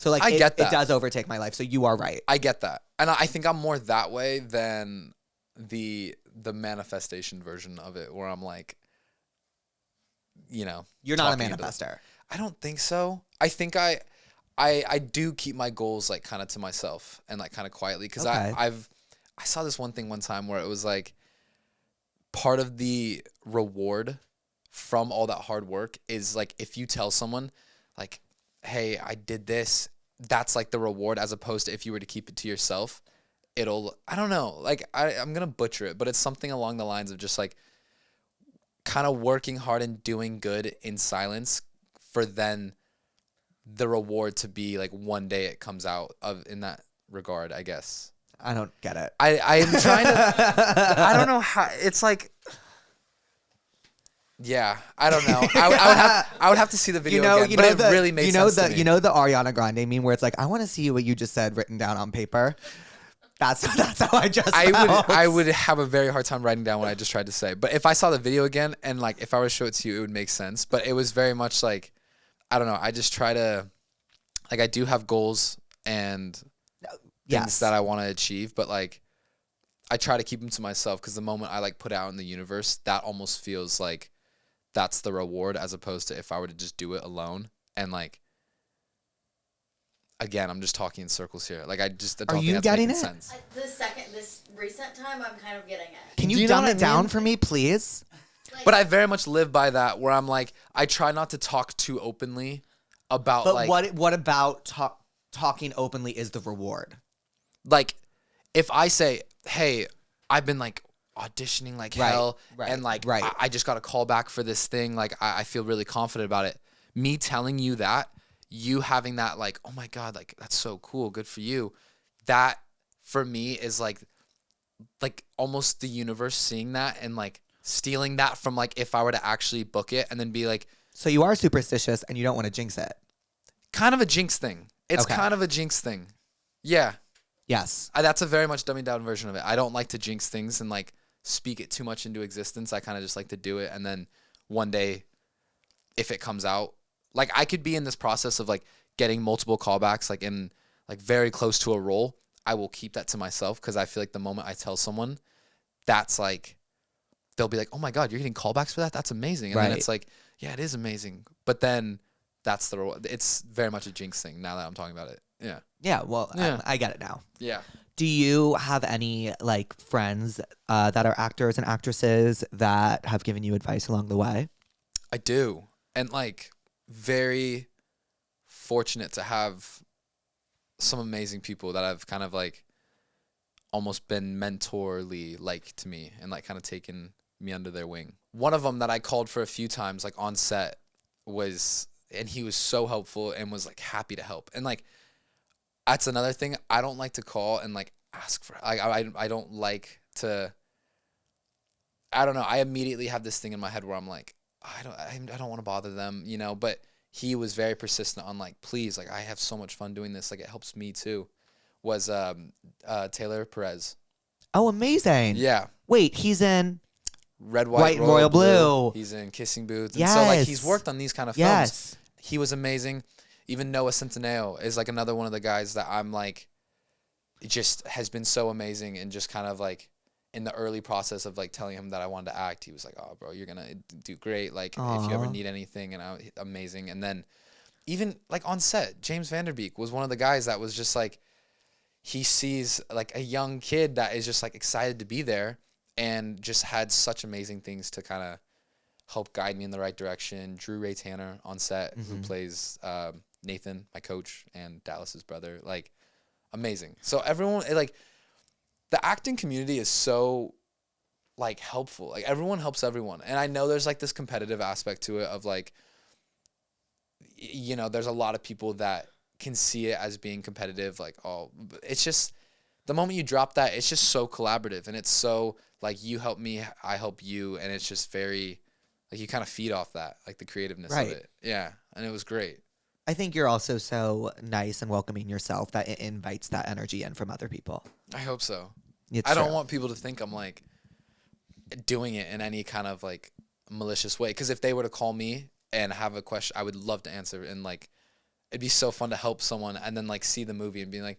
So like I get that. It does overtake my life. So you are right. I get that, and I think I'm more that way than the manifestation version of it, where I'm like, you know, You're not a talking into manifester. I don't think so. I think I do keep my goals like kind of to myself and like kind of quietly, because Okay. I saw this one thing one time where it was like part of the reward from all that hard work is like if you tell someone like, hey, I did this, that's like the reward, as opposed to if you were to keep it to yourself, it'll, I don't know, like I'm gonna butcher it, but it's something along the lines of just like kind of working hard and doing good in silence, for then the reward to be like one day it comes out of, in that regard, I guess. I don't get it. I am trying to, I don't know how, it's like, Yeah, I don't know. I would have to see the video again, but it really made sense to me. You know the Ariana Grande meme where it's like, I want to see what you just said written down on paper. That's how I just felt. I would have a very hard time writing down what I just tried to say. But if I saw the video again and like if I were to show it to you, it would make sense. But it was very much like, I don't know. I just try to, like, I do have goals and things that I want to achieve, but like I try to keep them to myself because the moment I like put out in the universe, that almost feels like that's the reward as opposed to if I were to just do it alone. And like, again, I'm just talking in circles here. Like, I just don't think that's making sense. This recent time, I'm kind of getting it. Can you dumb it down for me, please? Like, But I very much live by that where I'm like, I try not to talk too openly about But like, what about talking openly is the reward? like if I say, hey, I've been like auditioning like hell and like I just got a call back for this thing. Like I feel really confident about it. Me telling you that, you having that like, oh my God, like that's so cool. Good for you. That for me is like almost the universe seeing that and like stealing that from like if I were to actually book it and then be like. So you are superstitious and you don't want to jinx it. Kind of a jinx thing. It's kind of a jinx thing. Yeah. Yes. That's a very much dumbed down version of it. I don't like to jinx things and like speak it too much into existence. I kind of just like to do it. And then one day, if it comes out, like I could be in this process of like getting multiple callbacks, like in like very close to a role. I will keep that to myself because I feel like the moment I tell someone, that's like, they'll be like, oh my God, you're getting callbacks for that? That's amazing. And then it's like, yeah, it is amazing. But then that's the reward. It's very much a jinx thing now that I'm talking about it. Yeah. Yeah, well, I get it now. Yeah. Do you have any like friends that are actors and actresses that have given you advice along the way? I do. And like very fortunate to have some amazing people that I've kind of like almost been mentorly like to me and like kind of taken me under their wing. One of them that I called for a few times like on set and he was so helpful and was like happy to help. And like, that's another thing. I don't like to call and like ask for, I don't like to, I don't know. I immediately have this thing in my head where I'm like, I don't want to bother them, you know, but he was very persistent on like, please, like I have so much fun doing this. Like it helps me too. Was Taylor Perez. Oh, amazing. Yeah. Wait, he's in Red, White, Royal Blue. He's in Kissing Booth. Yes. And so like he's worked on these kind of films. Yes. He was amazing. Even Noah Centineo is like another one of the guys that I'm like, just has been so amazing and just kind of like in the early process of like telling him that I wanted to act, he was like, oh bro, you're going to do great. Like if you ever need anything amazing. And then even like on set, James Vanderbeek was one of the guys that was just like, he sees like a young kid that is just like excited to be there and just had such amazing things to kind of help guide me in the right direction. Drew Ray Tanner on set, who plays Nathan, my coach, and Dallas's brother, like amazing. So everyone, like the acting community is so like helpful. Like everyone helps everyone. And I know there's like this competitive aspect to it of like, you know, there's a lot of people that can see it as being competitive. Like, oh, it's just the moment you drop that, it's just so collaborative and it's so like you help me, I help you. And it's just very like you kind of feed off that, like the creativeness of it. Yeah. And it was great. I think you're also so nice and welcoming yourself that it invites that energy in from other people. I hope so. It's I don't true. want people to think I'm like doing it in any kind of like malicious way. Because if they were to call me and have a question, I would love to answer. And like, it'd be so fun to help someone and then like see the movie and be like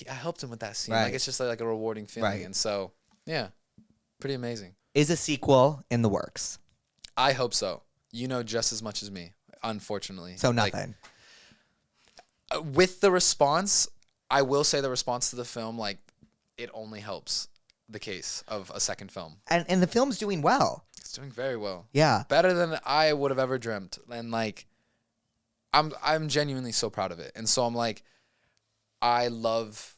I helped him with that scene. Right. Like it's just like a rewarding feeling. Right. And so, yeah, pretty amazing. Is a sequel in the works? I hope so. You know just as much as me, unfortunately. So Like, nothing. with the response, I will say the response to the film, like it only helps the case of a second film. And the film's doing well. It's doing very well. Yeah. Better than I would have ever dreamt. And like I'm genuinely so proud of it. And so I'm like, I love,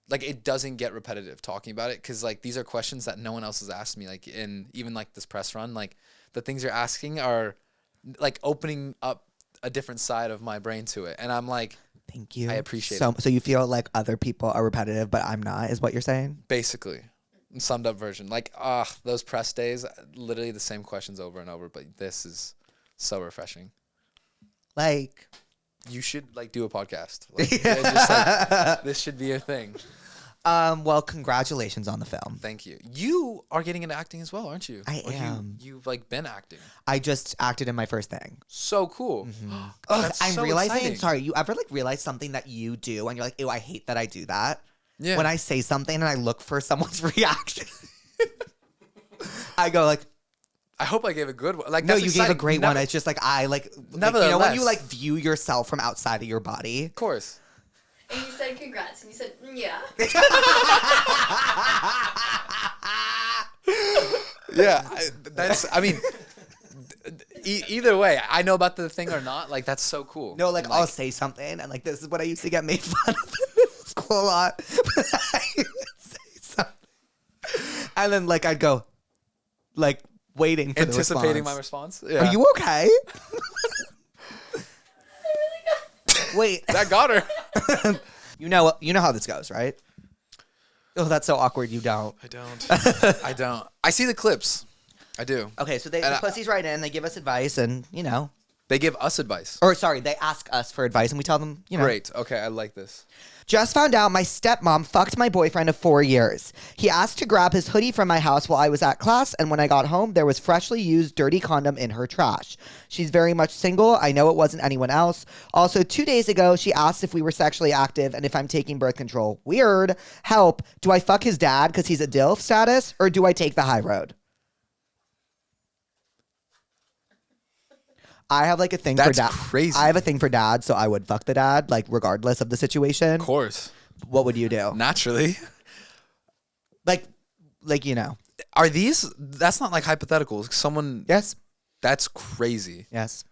like it doesn't get repetitive talking about it because like these are questions that no one else has asked me. Like in even like this press run, like the things you're asking are like opening up a different side of my brain to it. And I'm like, Thank you. I appreciate so, it. So you feel like other people are repetitive, but I'm not, is what you're saying? Basically. Summed up version. Like, those press days, literally the same questions over and over, but this is so refreshing. Like, You should like do a podcast. Like, it's just, like, this should be a thing. well, congratulations on the film. Thank you. You are getting into acting as well, aren't you? I Like, am. You've like been acting. I just acted in my first thing. So cool. Ugh, That's I'm so realizing. exciting. Sorry, you ever like realize something that you do and you're like, ew, I hate that I do that. Yeah. When I say something and I look for someone's reaction, I go like, I hope I gave a good one. Like, no, that's you gave a exciting. great one. It's just like I like you know when you Nevertheless. like view yourself from outside of your body. Of course. And you said congrats, and you said yeah. Yeah. I mean, either way, I know about the thing or not. Like, that's so cool. No, like I'll say something and like this is what I used to get made fun of in school a lot. But I would say something, and then like I'd go, like waiting for Anticipating the my response. response. Yeah. Are you okay? Wait, That got her. you know how this goes, right? Oh, that's so awkward. You don't. I don't. I don't. I see the clips. I do. Okay, so the And pussies write in, they give us advice, and They give us advice. or sorry, they ask us for advice, and we tell them, Great. Okay, I like this. Just found out my stepmom fucked my boyfriend of 4 years. He asked to grab his hoodie from my house while I was at class, and when I got home, there was freshly used dirty condom in her trash. She's very much single. I know it wasn't anyone else. Also, 2 days ago, she asked if we were sexually active and if I'm taking birth control. Weird. Help. Do I fuck his dad because he's a DILF status, or do I take the high road? I have like a thing for That's dad. crazy. I have a thing for dad, so I would fuck the dad, like regardless of the situation. Of course. What would you do? Naturally. Like Are these? That's not like hypotheticals. Someone. Yes. That's crazy. Yes.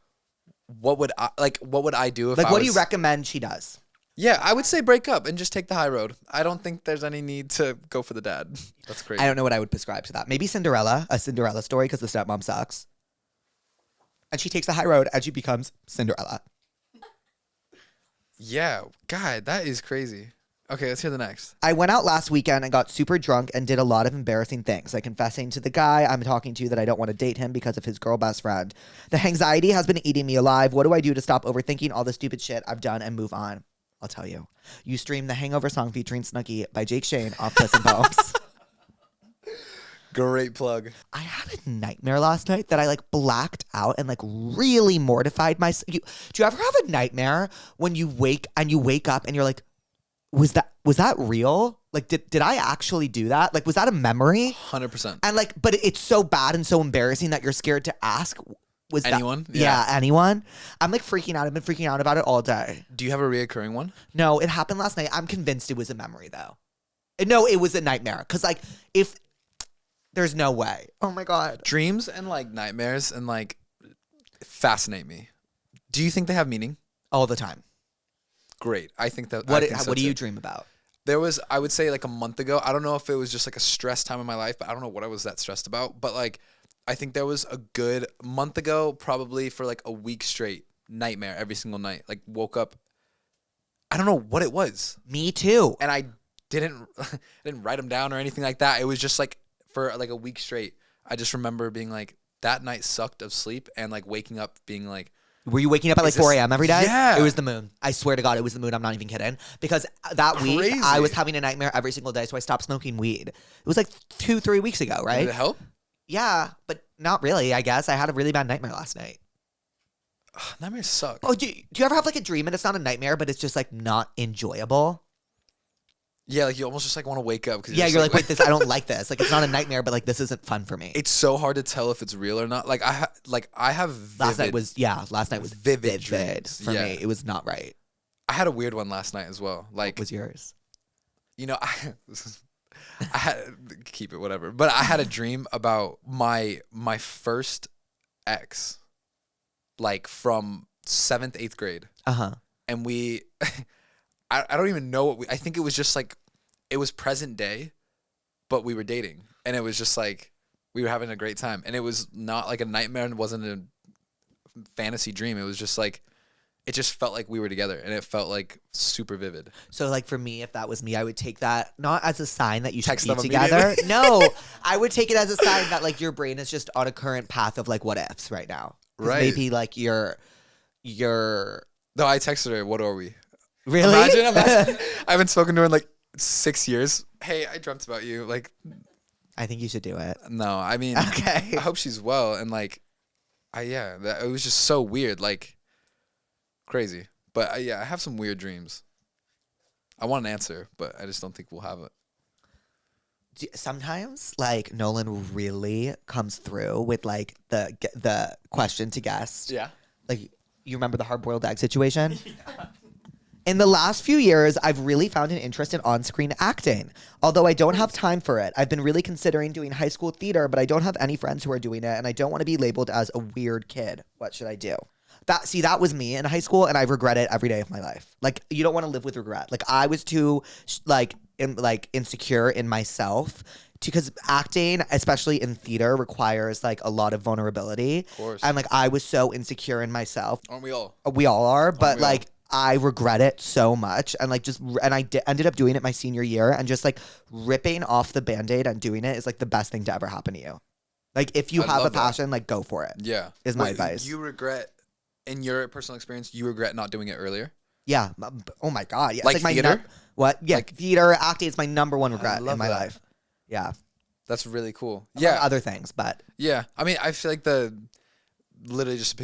What would I like? What would I do if? Like, I what do you was- recommend she does? Yeah, I would say break up and just take the high road. I don't think there's any need to go for the dad. That's crazy. I don't know what I would prescribe to that. Maybe a Cinderella story because the stepmom sucks. And she takes the high road and she becomes Cinderella. Yeah, God, that is crazy. Okay, let's hear the next. I went out last weekend and got super drunk and did a lot of embarrassing things, like confessing to the guy I'm talking to that I don't want to date him because of his girl best friend. The anxiety has been eating me alive. What do I do to stop overthinking all the stupid shit I've done and move on? I'll tell you. You stream the Hangover song featuring Snooki by Jake Shane off Puss and Poems. Great plug. I had a nightmare last night that I like blacked out and like really mortified myself. Do you ever have a nightmare when you wake up and you're like, was that real? Like, did I actually do that? Like, was that a memory? 100%. And like, but it's so bad and so embarrassing that you're scared to ask. Was Anyone? That, yeah, anyone. I'm like freaking out. I've been freaking out about it all day. Do you have a reoccurring one? No, it happened last night. I'm convinced it was a memory though. No, it was a nightmare. Cause like, if there's no way. Oh my God. Dreams and like nightmares and like fascinate me. Do you think they have meaning? All the time. Great. I think that. What I think so do you too. dream about? There was, I would say like a month ago. I don't know if it was just like a stress time in my life, but I don't know what I was that stressed about. But like, I think there was a good month ago, probably for like a week straight, nightmare every single night. Like woke up. I don't know what it was. Me too. And I didn't write them down or anything like that. It was just like for like a week straight. I just remember being like, that night sucked of sleep and like waking up being like, Were you waking up at like Is this- 4 a.m. every day? Yeah. It was the moon. I swear to God, it was the moon. I'm not even kidding. Because that week, Crazy. I was having a nightmare every single day, so I stopped smoking weed. It was like 2-3 weeks ago, did right? it help? Yeah, but not really, I guess. I had a really bad nightmare last night. Nightmares suck. Oh, do you ever have like a dream and it's not a nightmare, but it's just like not enjoyable? Yeah, like you almost just like want to wake up. Cause Yeah, just you're like, wait, this, I don't like this. Like, it's not a nightmare, but like, this isn't fun for me. It's so hard to tell if it's real or not. Like I have vivid, Last night was vivid vivid dreams. for Yeah. me. It was not right. I had a weird one last night as well. Like What was yours? you know, I had keep it whatever. But I had a dream about my first ex, like from 7th, 8th grade, Uh-huh. and we, I don't even know what I think it was just like, it was present day, but we were dating, and it was just like we were having a great time, and it was not like a nightmare and wasn't a fantasy dream. It was just like it just felt like we were together, and it felt like super vivid. So like for me, if that was me, I would take that not as a sign that you should Text be them together. immediately. No, I would take it as a sign that like your brain is just on a current path of like what ifs right now. 'Cause Right. maybe like you're No, I texted her, what are we? really. Imagine. I haven't spoken to her in like 6 years. Hey, I dreamt about you. Like, I think you should do it. no, I mean, Okay. I hope she's well. And like, it was just so weird, like crazy. But I have some weird dreams. I want an answer, but I just don't think we'll have it. Sometimes like Nolan really comes through with like the question to guest. Yeah. Like you remember the hard-boiled egg situation? In the last few years, I've really found an interest in on-screen acting. Although I don't have time for it. I've been really considering doing high school theater, but I don't have any friends who are doing it, and I don't want to be labeled as a weird kid. What should I do? That was me in high school, and I regret it every day of my life. Like, you don't want to live with regret. Like, I was too, insecure in myself. Because acting, especially in theater, requires, like, a lot of vulnerability. Of course. And, like, I was so insecure in myself. Aren't we all? We all are, but we all? like I regret it so much, and like ended up doing it my senior year, and just like ripping off the Band-Aid and doing it is like the best thing to ever happen to you. Like if you I have a love that. passion, like go for it. Yeah. Is my advice. You regret, in your personal experience, you regret not doing it earlier? Yeah. Oh my god. Yeah. Like it's like theater? my what? Yeah. Like- Theater acting is my number one regret love in my that. life. Yeah. That's really cool. Among Yeah. Other things, but Yeah. I mean, I feel like literally just to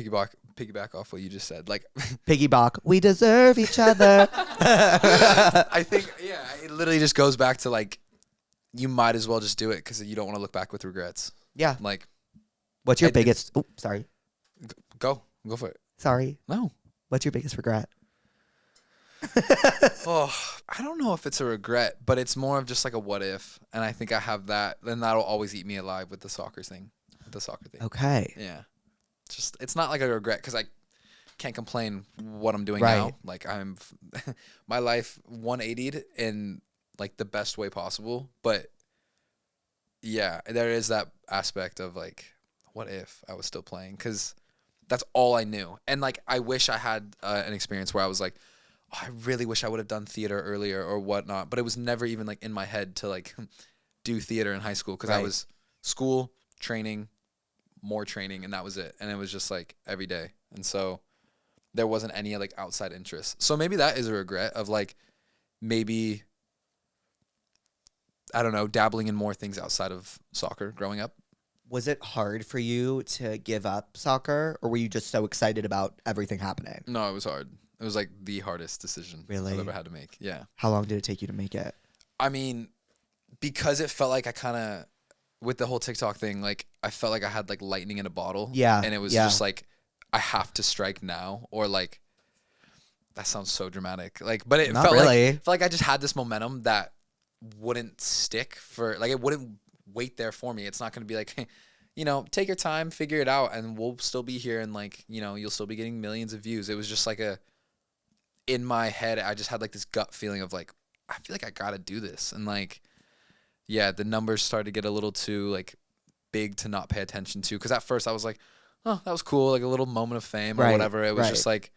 piggyback off what you just said, like, piggyback. We deserve each other. I think, it literally just goes back to like, you might as well just do it because you don't want to look back with regrets. Yeah. Like, What's your I did- biggest? Oh, sorry. go for it. Sorry. No. What's your biggest regret? Oh, I don't know if it's a regret, but it's more of just like a what if. And I think I have that. Then that'll always eat me alive with the soccer thing. Okay. Yeah. It's not like a regret because I can't complain what I'm doing Right. now. Like my life 180'd in like the best way possible. But yeah, there is that aspect of like, what if I was still playing? Because that's all I knew. And like, I wish I had an experience where I was like, oh, I really wish I would have done theater earlier or whatnot. But it was never even like in my head to like do theater in high school because I Right. was school, training, more training, and that was it. And it was just like every day. And so there wasn't any like outside interest. So maybe that is a regret of like maybe, I don't know, dabbling in more things outside of soccer growing up. Was it hard for you to give up soccer, or were you just so excited about everything happening? No, it was hard. It was like the hardest decision Really? I've ever had to make. Yeah. How long did it take you to make it? I mean, because it felt like I kind of, with the whole TikTok thing, like I felt like I had like lightning in a bottle. Yeah, And it was yeah. just like, I have to strike now, or like, that sounds so dramatic. Like, but it Not felt really. like I just had this momentum that wouldn't stick for, like, it wouldn't wait there for me. It's not going to be like, hey, you know, take your time, figure it out, and we'll still be here, and like, you know, you'll still be getting millions of views. It was just like in my head, I just had like this gut feeling of like, I feel like I got to do this. And like, yeah, the numbers started to get a little too like big to not pay attention to. Cause at first I was like, oh, that was cool. Like a little moment of fame or Right, whatever. It was right. just like,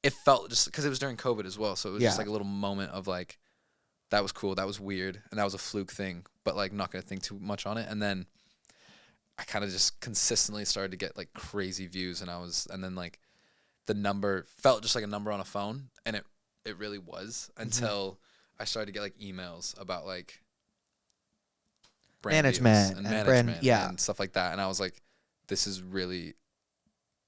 it felt just cause it was during COVID as well. So it was just Yeah. like a little moment of like, that was cool. That was weird. And that was a fluke thing, but like not going to think too much on it. And then I kind of just consistently started to get like crazy views. And then like the number felt just like a number on a phone. And it really was until I started to get like emails about like brand deals Management and and management brand- yeah. and stuff like that. And I was like, this is really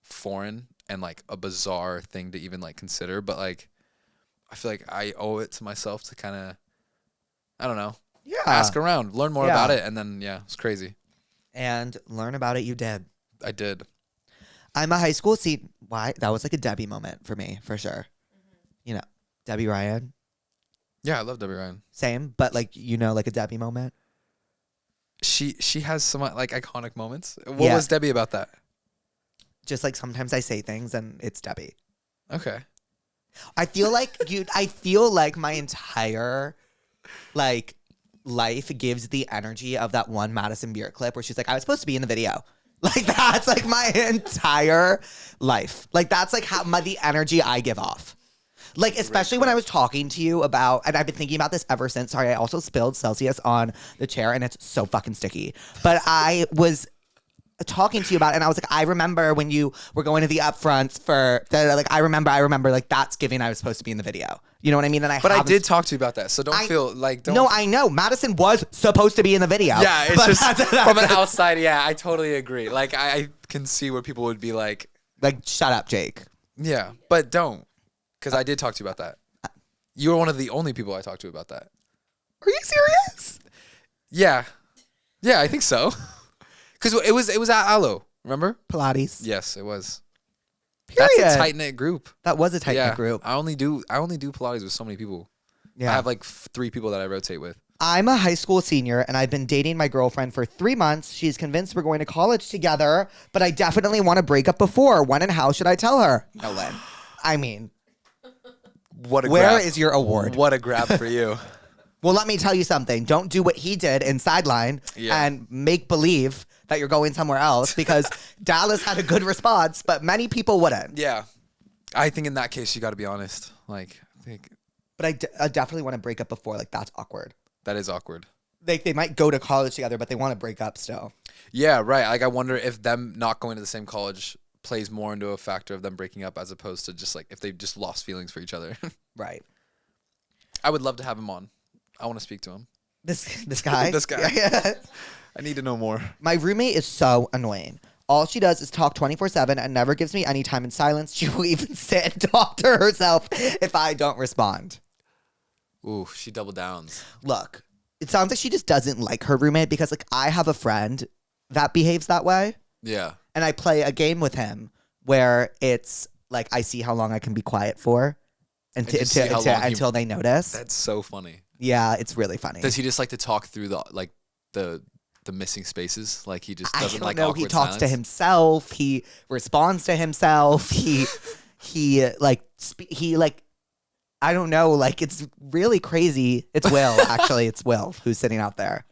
foreign and like a bizarre thing to even like consider. But like, I feel like I owe it to myself to kind of, I don't know, Yeah. ask around, learn more Yeah. about it. And then, yeah, it's crazy. And learn about it, you did. I did. I'm a high school Why? That was like a Debbie moment for me, for sure. You know, Debbie Ryan. Yeah, I love Debbie Ryan. Same, but like, you know, like a Debbie moment. She has some like iconic moments. What Yeah. was Debbie about that? Just like sometimes I say things and it's Debbie. Okay. I feel like I feel like my entire like life gives the energy of that one Madison Beer clip where she's like, I was supposed to be in the video. Like that's like my entire life. Like that's like the energy I give off. Like especially when I was talking to you about, and I've been thinking about this ever since. Sorry, I also spilled Celsius on the chair and it's so fucking sticky. But I was talking to you about it and I was like, I remember when you were going to the upfronts for the, like I remember like that's giving I was supposed to be in the video. You know what I mean? And I did talk to you about that, so don't feel like don't. No, I know Madison was supposed to be in the video. Yeah, it's just from an outside. Yeah, I totally agree. Like I can see where people would be like, shut up, Jake. Yeah, but don't, because I did talk to you about that. You were one of the only people I talked to about that. Are you serious? Yeah, I think so. Because it was at Aloe, remember? Pilates. Yes, it was. Period. That's a tight knit group. That was a tight knit group. I only do Pilates with so many people. Yeah. I have like 3 people that I rotate with. I'm a high school senior and I've been dating my girlfriend for 3 months. She's convinced we're going to college together, but I definitely want to break up before. When and how should I tell her? Ellen. I mean, What a where grab. is your award? What a grab for you. Well, let me tell you something. Don't do what he did in Sidelined and make believe that you're going somewhere else because Dallas had a good response, but many people wouldn't. Yeah. I think in that case, you got to be honest. Like, I think But I definitely want to break up before. Like, that's awkward. that is awkward. They might go to college together, but they want to break up still. Yeah, right. Like, I wonder if them not going to the same college plays more into a factor of them breaking up as opposed to just like if they just lost feelings for each other. Right. I would love to have him on. I want to speak to him. This guy? This guy. Yeah. I need to know more. My roommate is so annoying. All she does is talk 24/7 and never gives me any time in silence. She will even sit and talk to herself if I don't respond. Ooh, she double downs. Look, it sounds like she just doesn't like her roommate because like I have a friend that behaves that way. Yeah. And I play a game with him where it's like I see how long I can be quiet for until they notice. That's so funny. Yeah, it's really funny. Does he just like to talk through the missing spaces? Like he just doesn't like awkward He talks to silence? himself. He responds to himself. He I don't know. Like it's really crazy. It's Will actually. It's Will who's sitting out there.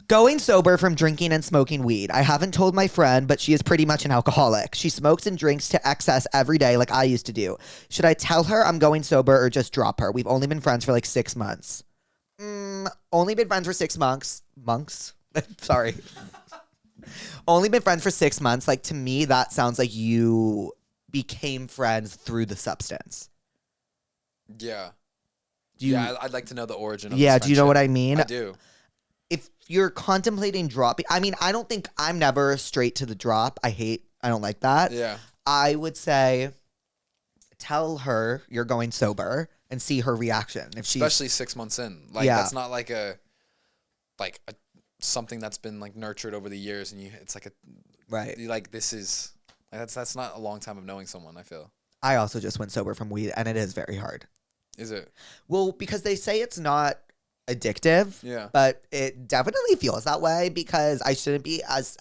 Going sober from drinking and smoking weed. I haven't told my friend, but she is pretty much an alcoholic. She smokes and drinks to excess every day like I used to do. Should I tell her I'm going sober or just drop her? We've only been friends for like 6 months. Only been friends for 6 months. Monks? Sorry. Only been friends for 6 months. Like to me, that sounds like you became friends through the substance. Yeah. Yeah, I'd like to know the origin of yeah, this do you know what I friendship. mean? I do. If you're contemplating dropping, I mean, I don't think I'm never straight to the drop. I don't like that. Yeah. I would say tell her you're going sober and see her reaction. If she's Especially 6 months in. Like that's not like a something that's been like nurtured over the years and it's like a right. like this is that's not a long time of knowing someone, I feel. I also just went sober from weed and it is very hard. Is it? Well, because they say it's not addictive. Yeah. But it definitely feels that way because I shouldn't be as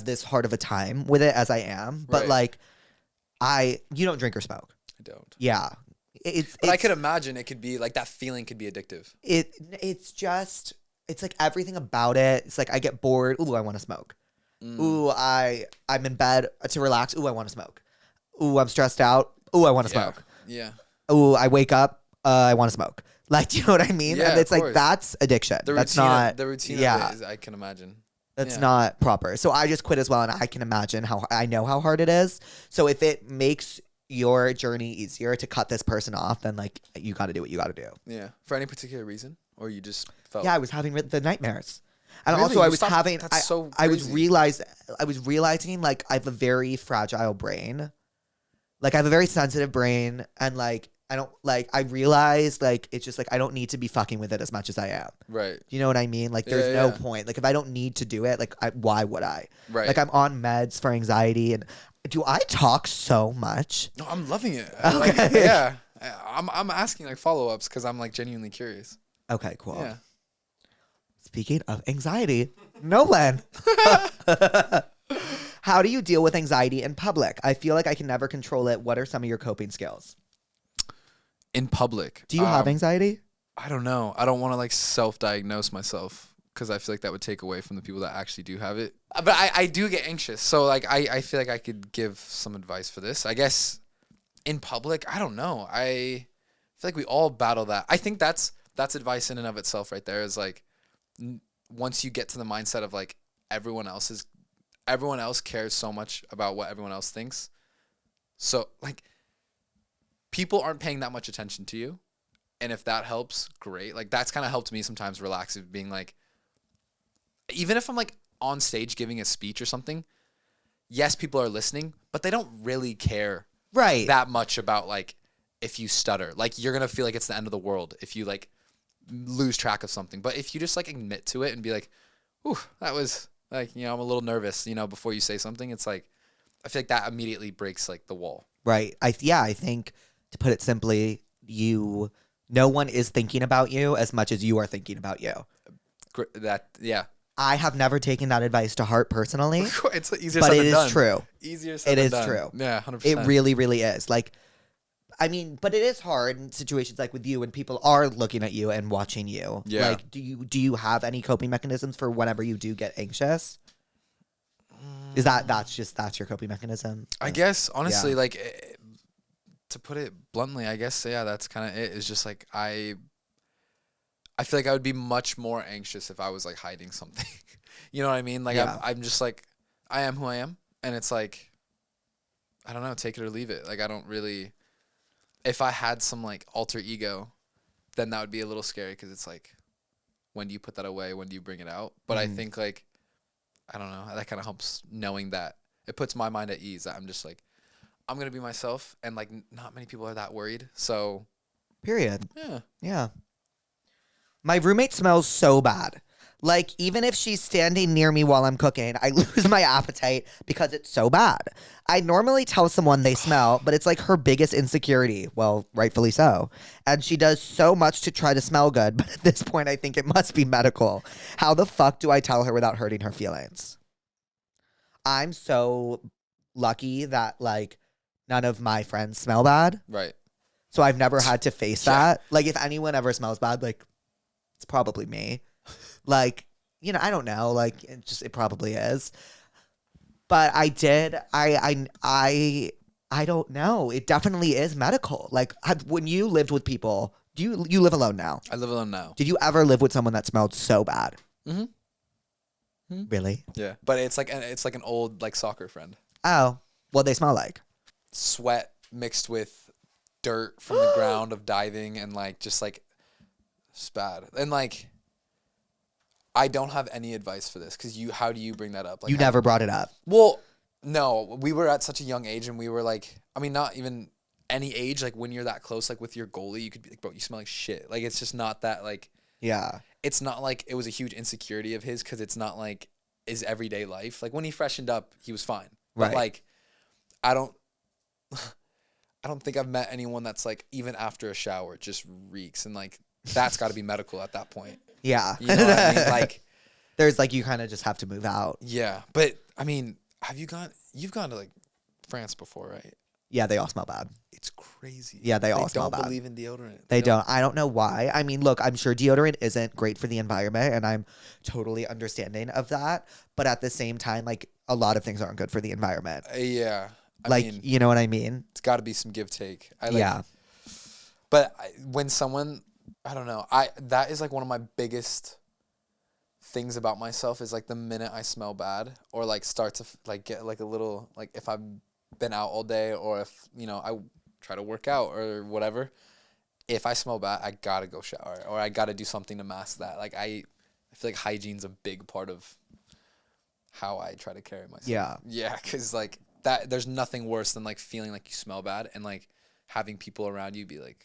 this hard of a time with it as I am. But Right. like you don't drink or smoke. I don't. Yeah. But I could imagine it could be like that feeling could be addictive. It's like everything about it. It's like I get bored. Ooh, I want to smoke. Ooh, I'm in bed to relax. Ooh, I want to smoke. Ooh, I'm stressed out. Ooh, I want to smoke. Yeah. Ooh, I wake up. I want to smoke. Like, do you know what I mean? Yeah, And it's of like course. that's addiction. That's not the routine yeah. of it is, I can imagine. That's Yeah. not proper. So I just quit as well, and I can imagine I know how hard it is. So if it makes your journey easier to cut this person off, then like you got to do what you got to do. Yeah. For any particular reason? Or you just felt Yeah, I was having the nightmares, and Really? also I You was stopped- having. that's so I was crazy. realizing like I have a very fragile brain, like I have a very sensitive brain, and like I realized like it's just like I don't need to be fucking with it as much as I am. Right. You know what I mean? Like there's no Yeah. point. Like if I don't need to do it, like why would I? Right. Like I'm on meds for anxiety, and do I talk so much? No, I'm loving it. Okay. Like, yeah. I'm asking like follow-ups because I'm like genuinely curious. Okay, cool. Yeah. Speaking of anxiety, Nolan. How do you deal with anxiety in public? I feel like I can never control it. What are some of your coping skills? In public. Do you have anxiety? I don't know. I don't want to like self-diagnose myself because I feel like that would take away from the people that actually do have it. But I do get anxious. So, like, I feel like I could give some advice for this. I guess in public, I don't know. I feel like we all battle that. I think that's advice in and of itself right there is, like, once you get to the mindset of, like, everyone else cares so much about what everyone else thinks. So, like, people aren't paying that much attention to you. And if that helps, great. Like, that's kind of helped me sometimes relax, being like, even if I'm, like, on stage giving a speech or something, yes, people are listening, but they don't really care Right. that much about, like, if you stutter. Like, you're going to feel like it's the end of the world if you, like, lose track of something. But if you just, like, admit to it and be like, ooh, that was, like, you know, I'm a little nervous, you know, before you say something, it's like, I feel like that immediately breaks, like, the wall. Right. I think, to put it simply, no one is thinking about you as much as you are thinking about you. Yeah. I have never taken that advice to heart personally, It's easier but said it than is done. true. Easier said It than is done. true. Yeah, 100%. It really, really is. Like, I mean, but it is hard in situations like with you when people are looking at you and watching you. Yeah. Like, do you have any coping mechanisms for whenever you do get anxious? Is that's your coping mechanism? I guess, honestly, Yeah. like, to put it bluntly, I guess, yeah, that's kind of it. It's just, like, I feel like I would be much more anxious if I was, like, hiding something. You know what I mean? Like, Yeah. I'm just, like, I am who I am. And it's, like, I don't know, take it or leave it. Like, I don't really, if I had some, like, alter ego, then that would be a little scary because it's, like, when do you put that away? When do you bring it out? But I think, like, I don't know, that kind of helps knowing that. It puts my mind at ease that I'm just, like, I'm going to be myself. And, like, not many people are that worried. So, Period. yeah. Yeah. My roommate smells so bad. Like, even if she's standing near me while I'm cooking, I lose my appetite because it's so bad. I normally tell someone they smell, but it's like her biggest insecurity. Well, rightfully so. And she does so much to try to smell good, but at this point, I think it must be medical. How the fuck do I tell her without hurting her feelings? I'm so lucky that, like, none of my friends smell bad. Right. So I've never had to face Yeah. that. Like, if anyone ever smells bad, like, it's probably me. Like, you know, I don't know. Like, it probably is. But I don't know. It definitely is medical. Like, when you lived with people, you live alone now? I live alone now. Did you ever live with someone that smelled so bad? Mm-hmm. Really? Yeah. But it's like an old, like, soccer friend. Oh, what they smell like? Sweat mixed with dirt from the ground of diving and, like, just, like, it's bad. And, like, I don't have any advice for this because how do you bring that up? Like, You never brought it up. Well, no, we were at such a young age and we were like, I mean, not even any age. Like, when you're that close, like, with your goalie, you could be like, bro, you smell like shit. Like, it's just not that, like, Yeah. it's not like it was a huge insecurity of his because it's not like his everyday life. Like, when he freshened up, he was fine. But, Right. like, I don't think I've met anyone that's, like, even after a shower just reeks, and, like, that's got to be medical at that point. Yeah. You know what I mean? Like, There's, like, you kind of just have to move out. yeah. But I mean, you've gone to, like, France before, right? Yeah, they all smell bad. It's crazy. Yeah, they all smell don't bad. believe in deodorant. They don't. I don't know why. I mean, look, I'm sure deodorant isn't great for the environment, and I'm totally understanding of that. But at the same time, like, a lot of things aren't good for the environment. Yeah. I Like, mean, you know what I mean? it's got to be some give take. Yeah. But when someone, I don't know, that is, like, one of my biggest things about myself is, like, the minute I smell bad or, like, start to, like, get, like, a little, like, if I've been out all day or if, you know, I try to work out or whatever, if I smell bad, I gotta go shower or I gotta do something to mask that. Like, I feel like hygiene's a big part of how I try to carry myself. Yeah. Yeah, because, like, that, there's nothing worse than, like, feeling like you smell bad and, like, having people around you be like,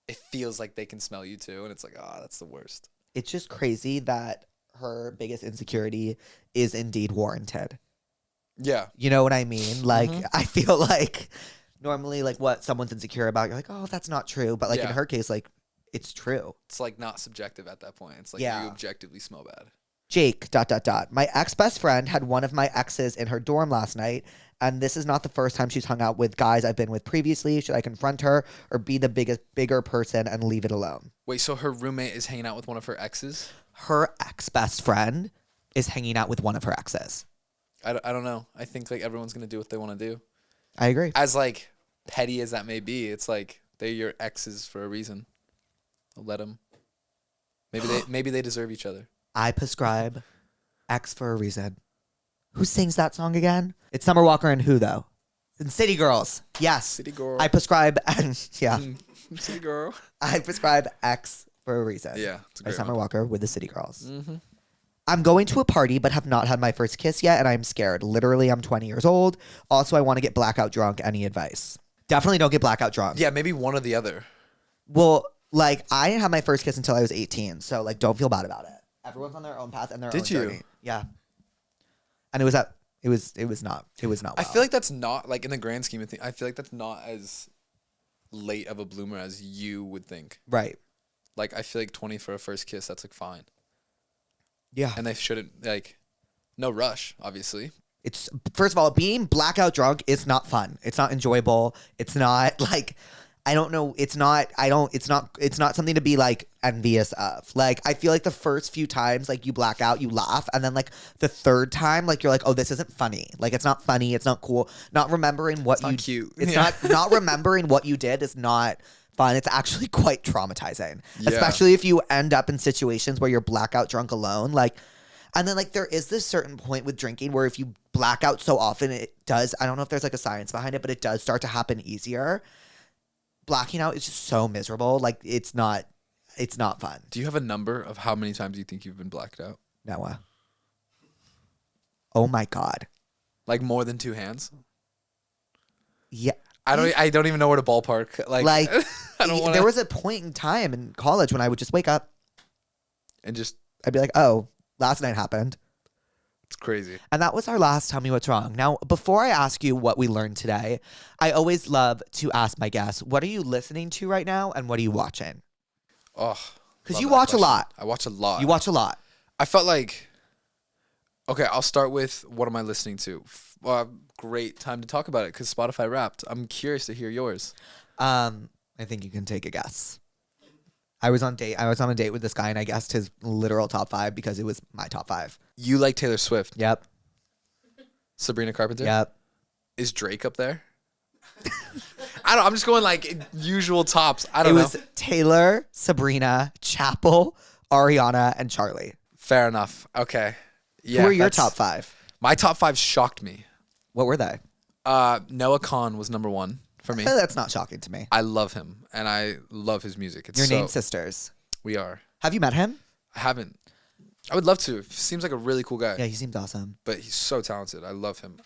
it feels like they can smell you too, and it's like, oh, that's the worst. It's just crazy that her biggest insecurity is indeed warranted. Yeah. You know what I mean? Like, Mhm. I feel like normally, like, what someone's insecure about, you're like, oh, that's not true. But, like, in Yeah. her case, like, it's true. It's, like, not subjective at that point. It's like Yeah. you objectively smell bad. Jake, ... My ex-best friend had one of my exes in her dorm last night, and this is not the first time she's hung out with guys I've been with previously. Should I confront her or be the bigger person and leave it alone? Wait, so her roommate is hanging out with one of her exes? her ex-best friend is hanging out with one of her exes. I don't know. I think like everyone's gonna do what they want to do. I agree. As like petty as that may be, it's like they're your exes for a reason. I'll let them. Maybe they deserve each other. I prescribe X for a reason. Who sings that song again? It's Summer Walker and who though? And City Girls. Yes. City Girl. I prescribe yeah. City Girl. I prescribe X for a reason. Yeah, it's a By great Summer one. Walker with the City Girls. Mm-hmm. I'm going to a party but have not had my first kiss yet and I'm scared. Literally, I'm 20 years old. Also, I want to get blackout drunk. Any advice? Definitely don't get blackout drunk. Yeah, maybe one or the other. Well, like, I didn't have my first kiss until I was 18, so, like, don't feel bad about it. Everyone's on their own path and their own Did you? journey. Yeah. And it was not well. I feel like that's not like in the grand scheme of things. I feel like that's not as late of a bloomer as you would think. Right. Like I feel like 20 for a first kiss, that's like fine. Yeah. And they shouldn't like no rush, obviously. It's first of all, being blackout drunk is not fun. It's not enjoyable. It's not like I don't know. It's not something to be like envious of. Like I feel like the first few times like you black out, you laugh, and then like the third time, like you're like, oh, this isn't funny. Like it's not funny. It's not cool. Not remembering what Not cute. It's Yeah. not remembering what you did is not fun. It's actually quite traumatizing, Yeah. especially if you end up in situations where you're blackout drunk alone. Like, and then like there is this certain point with drinking where if you black out so often, it does. I don't know if there's like a science behind it, but it does start to happen easier. Blacking out is just so miserable. Like it's not fun. Do you have a number of how many times you think you've been blacked out? Noah. Oh my God. Like more than 2 hands? Yeah. I don't even know where to ballpark. Like I don't want There was a point in time in college when I would just wake up. and just I'd be like, oh, last night happened. it's crazy. And that was our last Tell Me What's Wrong. Now, before I ask you what we learned today, I always love to ask my guests, what are you listening to right now and what are you watching? Oh. Because love you that watch a question. lot. I watch a lot. You watch a lot. I felt like okay, I'll start with what am I listening to? Great time to talk about it because Spotify Wrapped. I'm curious to hear yours. I think you can take a guess. I was on a date with this guy and I guessed his literal top 5 because it was my top 5. You like Taylor Swift? Yep. Sabrina Carpenter? Yep. Is Drake up there? I'm just going like usual tops. I It don't know. was Taylor, Sabrina, Chapel, Ariana, and Charlie. Fair enough. Okay. Yeah. Who are your that's- top 5? My top 5 shocked me. What were they? Noah Kahan was number 1 for me. That's not shocking to me. I love him and I love his music. It's Your so, named sisters. We are. Have you met him? I haven't. I would love to. Seems like a really cool guy. Yeah, he seems awesome. But he's so talented. I love him.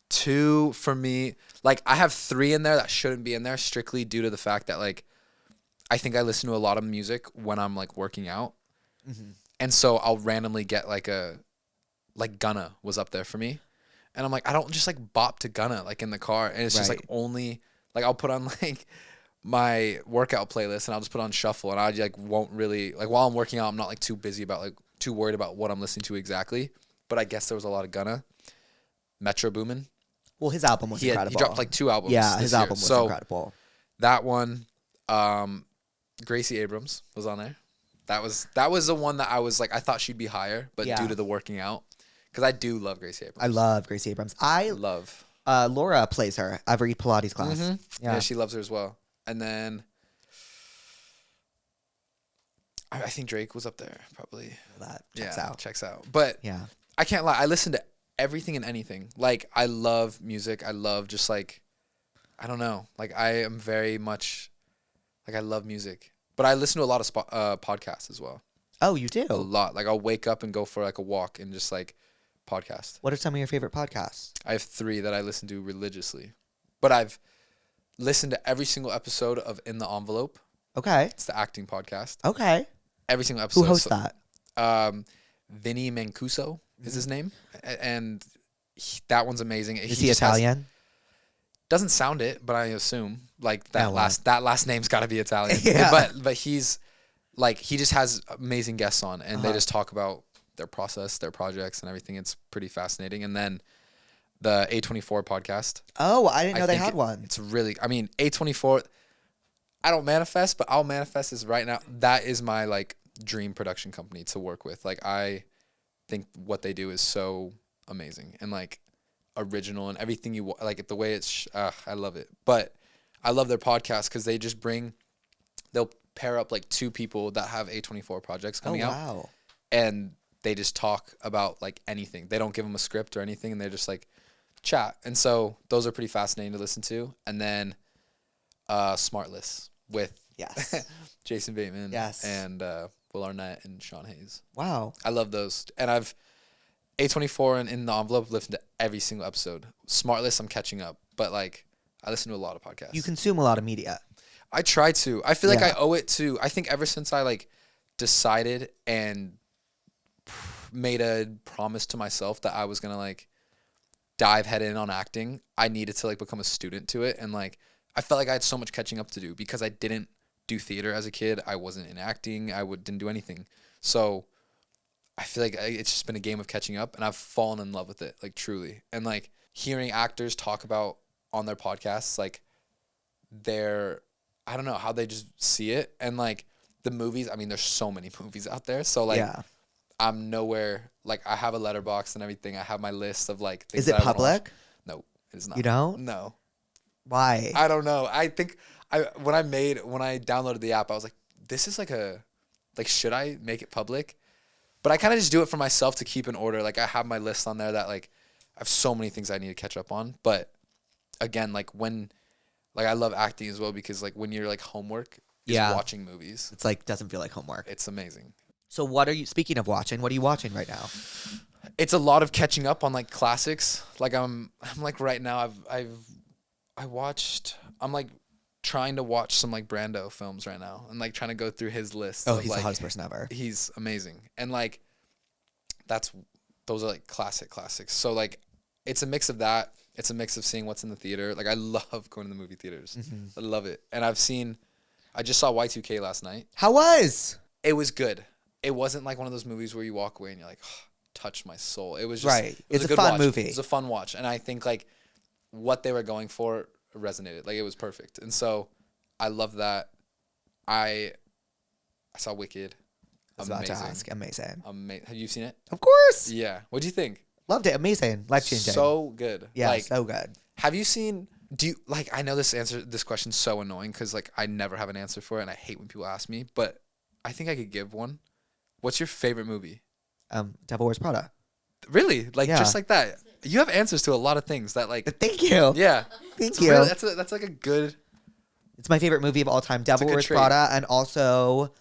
2 for me, like I have 3 in there that shouldn't be in there strictly due to the fact that like I think I listen to a lot of music when I'm like working out. Mm-hmm. And so I'll randomly get like Gunna was up there for me. And I'm like, I don't just like bop to Gunna like in the car. And it's just like Right. only like I'll put on like my workout playlist and I'll just put on shuffle and I like won't really like while I'm working out, I'm not like too busy about like too worried about what I'm listening to exactly. But I guess there was a lot of Gunna. Metro Boomin. Well, his album was He incredible. dropped like 2 albums. Yeah, this his year. album was So incredible. that one, Gracie Abrams was on there. That was the one that I was like I thought she'd be higher, but Yeah. due to the working out, because I do love Gracie Abrams. I love Gracie Abrams. love. Laura plays her every Pilates class. Mhm. Yeah. Yeah, she loves her as well. And then I think Drake was up there probably. That checks Checks out. But Yeah. I can't lie. I listen to everything and anything. Like I love music. I love just like I don't know. Like I am very much like I love music. But I listen to a lot of podcasts as well. Oh, you do? A lot. Like I'll wake up and go for like a walk and just like podcast. What are some of your favorite podcasts? I have 3 that I listen to religiously. But I've listened to every single episode of In the Envelope. Okay. It's the acting podcast. Okay. Every single episode. Who hosts that? Vinny Mancuso is his name. And that one's amazing. Is he just has- Italian? doesn't sound it, but I assume like that Yeah, well. last name's got to be Italian. Yeah. But he's like he just has amazing guests on, and they Uh-huh. just talk about their process, their projects, and everything. It's pretty fascinating. And then the A24 podcast. Oh, I didn't know they think had one. It's really. I mean, A24. I don't manifest, but I'll manifest this right now. That is my like dream production company to work with. Like, I think what they do is so amazing and like original and everything like the way it's I love it. But I love their podcast because they'll pair up like two people that have A24 projects coming out. Wow. And they just talk about like anything. They don't give them a script or anything, and they're just like chat. And so those are pretty fascinating to listen to. And then Smartless with Yes. Jason Bateman Yes. and Will Arnett and Sean Hayes. Wow. I love those. And I've A24 and In the Envelope listened to every single episode. Smartless, I'm catching up. But like I listen to a lot of podcasts. You consume a lot of media. I try to. I feel like Yeah. I owe it to, I think ever since I like decided and made a promise to myself that I was going to like dive head in on acting, I needed to like become a student to it. And like, I felt like I had so much catching up to do because I didn't do theater as a kid. I wasn't in acting. Didn't do anything. So I feel like it's just been a game of catching up, and I've fallen in love with it, like truly. And like hearing actors talk about on their podcasts, like I don't know how they just see it. And like the movies, I mean, there's so many movies out there. So like, Yeah. I'm nowhere, like I have a letterbox and everything. I have my list of like things Is it that I wanna watch. public? No, it is not. You don't? No. Why? I don't know. I think when I downloaded the app, I was like, this is should I make it public? But I kind of just do it for myself to keep in order. Like I have my list on there that like I have so many things I need to catch up on. But again, like I love acting as well because like when you're like homework is watching movies. It's like doesn't feel like homework. It's amazing. So speaking of watching, what are you watching right now? It's a lot of catching up on like classics. Like I'm like right now I'm like trying to watch some like Brando films right now and like trying to go through his list. Oh, of, he's like, the hottest person ever. He's amazing. And like those are like classics. So like it's a mix of that. It's a mix of seeing what's in the theater. Like I love going to the movie theaters. Mm-hmm. I love it. And I just saw Y2K last night. How was? It was good. It wasn't like one of those movies where you walk away and you're like, oh, touch my soul. It was just Right. It was It's a good fun watch. movie. It was a fun watch. And I think like what they were going for resonated. Like it was perfect. And so I love that. I saw Wicked. I was about to ask. Amazing. Have you seen it? Of course. Yeah. What'd you think? Loved it. Amazing. Life changing. So good. yeah, Like, so good. have you seen? I know this question's so annoying because like I never have an answer for it, and I hate when people ask me. But I think I could give one. What's your favorite movie? Devil Wears Prada. Really? Like Yeah. just like that. You have answers to a lot of things that like. Thank you. Yeah. Thank It's you. really- that's like a good. It's my favorite movie of all time. Devil good Wears trait. Prada, and also,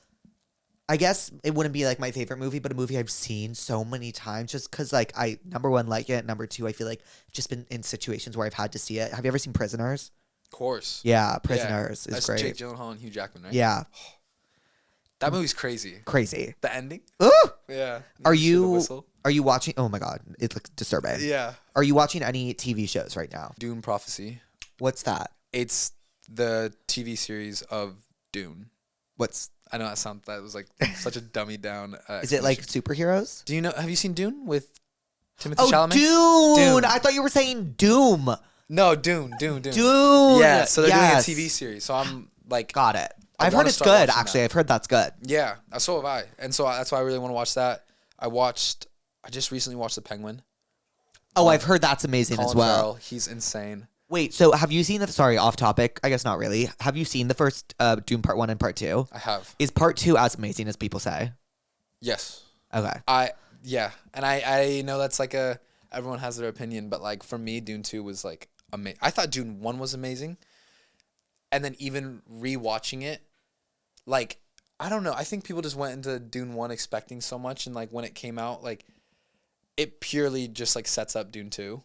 I guess it wouldn't be like my favorite movie, but a movie I've seen so many times just because like I number one like it, number two I feel like just been in situations where I've had to see it. Have you ever seen Prisoners? Of course. Yeah, Prisoners is That's great. Jake Gyllenhaal and Hugh Jackman, right? Yeah, That movie's crazy. crazy. The ending. Ooh! Yeah. Are Shoot the you whistle. are you watching? Oh my god, it looks disturbing. Yeah. Are you watching any TV shows right now? Dune Prophecy. What's that? It's the TV series of Dune. What's I know that was like such a dummy down. is it like explanation. superheroes? Do you know? Have you seen Dune with Timothy Oh, Chalamet? Dune! Dune. I thought you were saying Doom. No, Dune. Dune. Yeah, so they're yes. doing a TV series. So I'm like, Got it. I I've heard wanna it's start good. watching Actually, that. I've heard that's good. yeah, so have I. And so that's why I really want to watch that. I just recently watched The Penguin. Oh, I've heard that's amazing Colin as well. Farrell, he's insane. Wait, so have you seen the? Sorry, off topic. I guess not really. Have you seen the first Doom Part 1 and Part 2? I have. Is Part 2 as amazing as people say? Yes. Okay. Yeah. And I know that's like everyone has their opinion, but like for me, Dune 2 was like amazing. I thought Dune 1 was amazing. And then even rewatching it, like, I don't know. I think people just went into Dune 1 expecting so much. And like when it came out, like it purely just like sets up Dune 2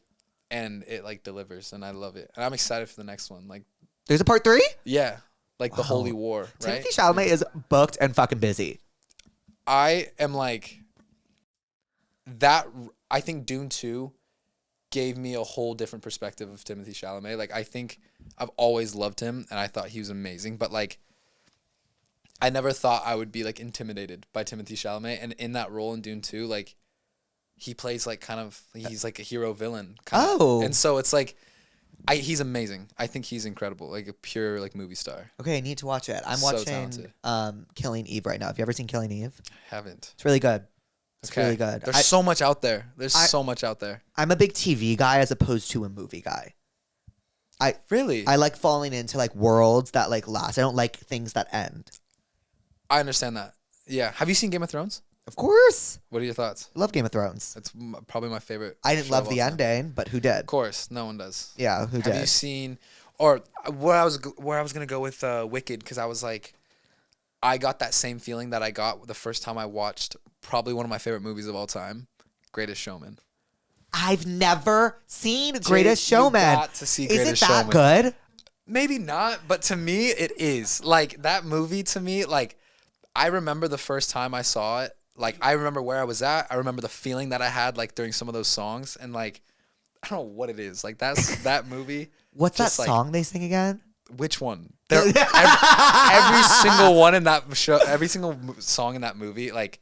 and it like delivers. And I love it. And I'm excited for the next one. Like, There's a Part 3? yeah. Like the Wow. Holy War, right? Timothy Chalamet is booked and fucking busy. I am like that. I think Dune 2 gave me a whole different perspective of Timothy Chalamet. Like I think I've always loved him and I thought he was amazing, but like I never thought I would be like intimidated by Timothy Chalamet. And in that role in Dune 2, like he plays like kind of, he's like a hero villain. Kind Oh. of. And so it's like He's amazing. I think he's incredible, like a pure like movie star. Okay, I need to watch it. I'm So watching talented. Killing Eve right now. Have you ever seen Killing Eve? Haven't. It's really good. It's Okay. really good. There's so much out there. There's so much out there. I'm a big TV guy as opposed to a movie guy. Really? I like falling into like worlds that like last. I don't like things that end. I understand that. Yeah. Have you seen Game of Thrones? Of course. What are your thoughts? I love Game of Thrones. It's probably my favorite. I didn't show love of all the time. ending, but who did? Of course, no one does. Yeah, who did? Have you seen, or where I was gonna go with Wicked, because I was like, I got that same feeling that I got the first time I watched probably one of my favorite movies of all time, Greatest Showman. I've never seen Greatest Showman. You got to see Is it Greatest that Showman. good? Maybe not, but to me it is. Like that movie to me, like I remember the first time I saw it. Like I remember where I was at. I remember the feeling that I had like during some of those songs, and like I don't know what it is. Like that's that movie. What's that just, like, song they sing again? Which one? Every single one in that show, every single song in that movie, like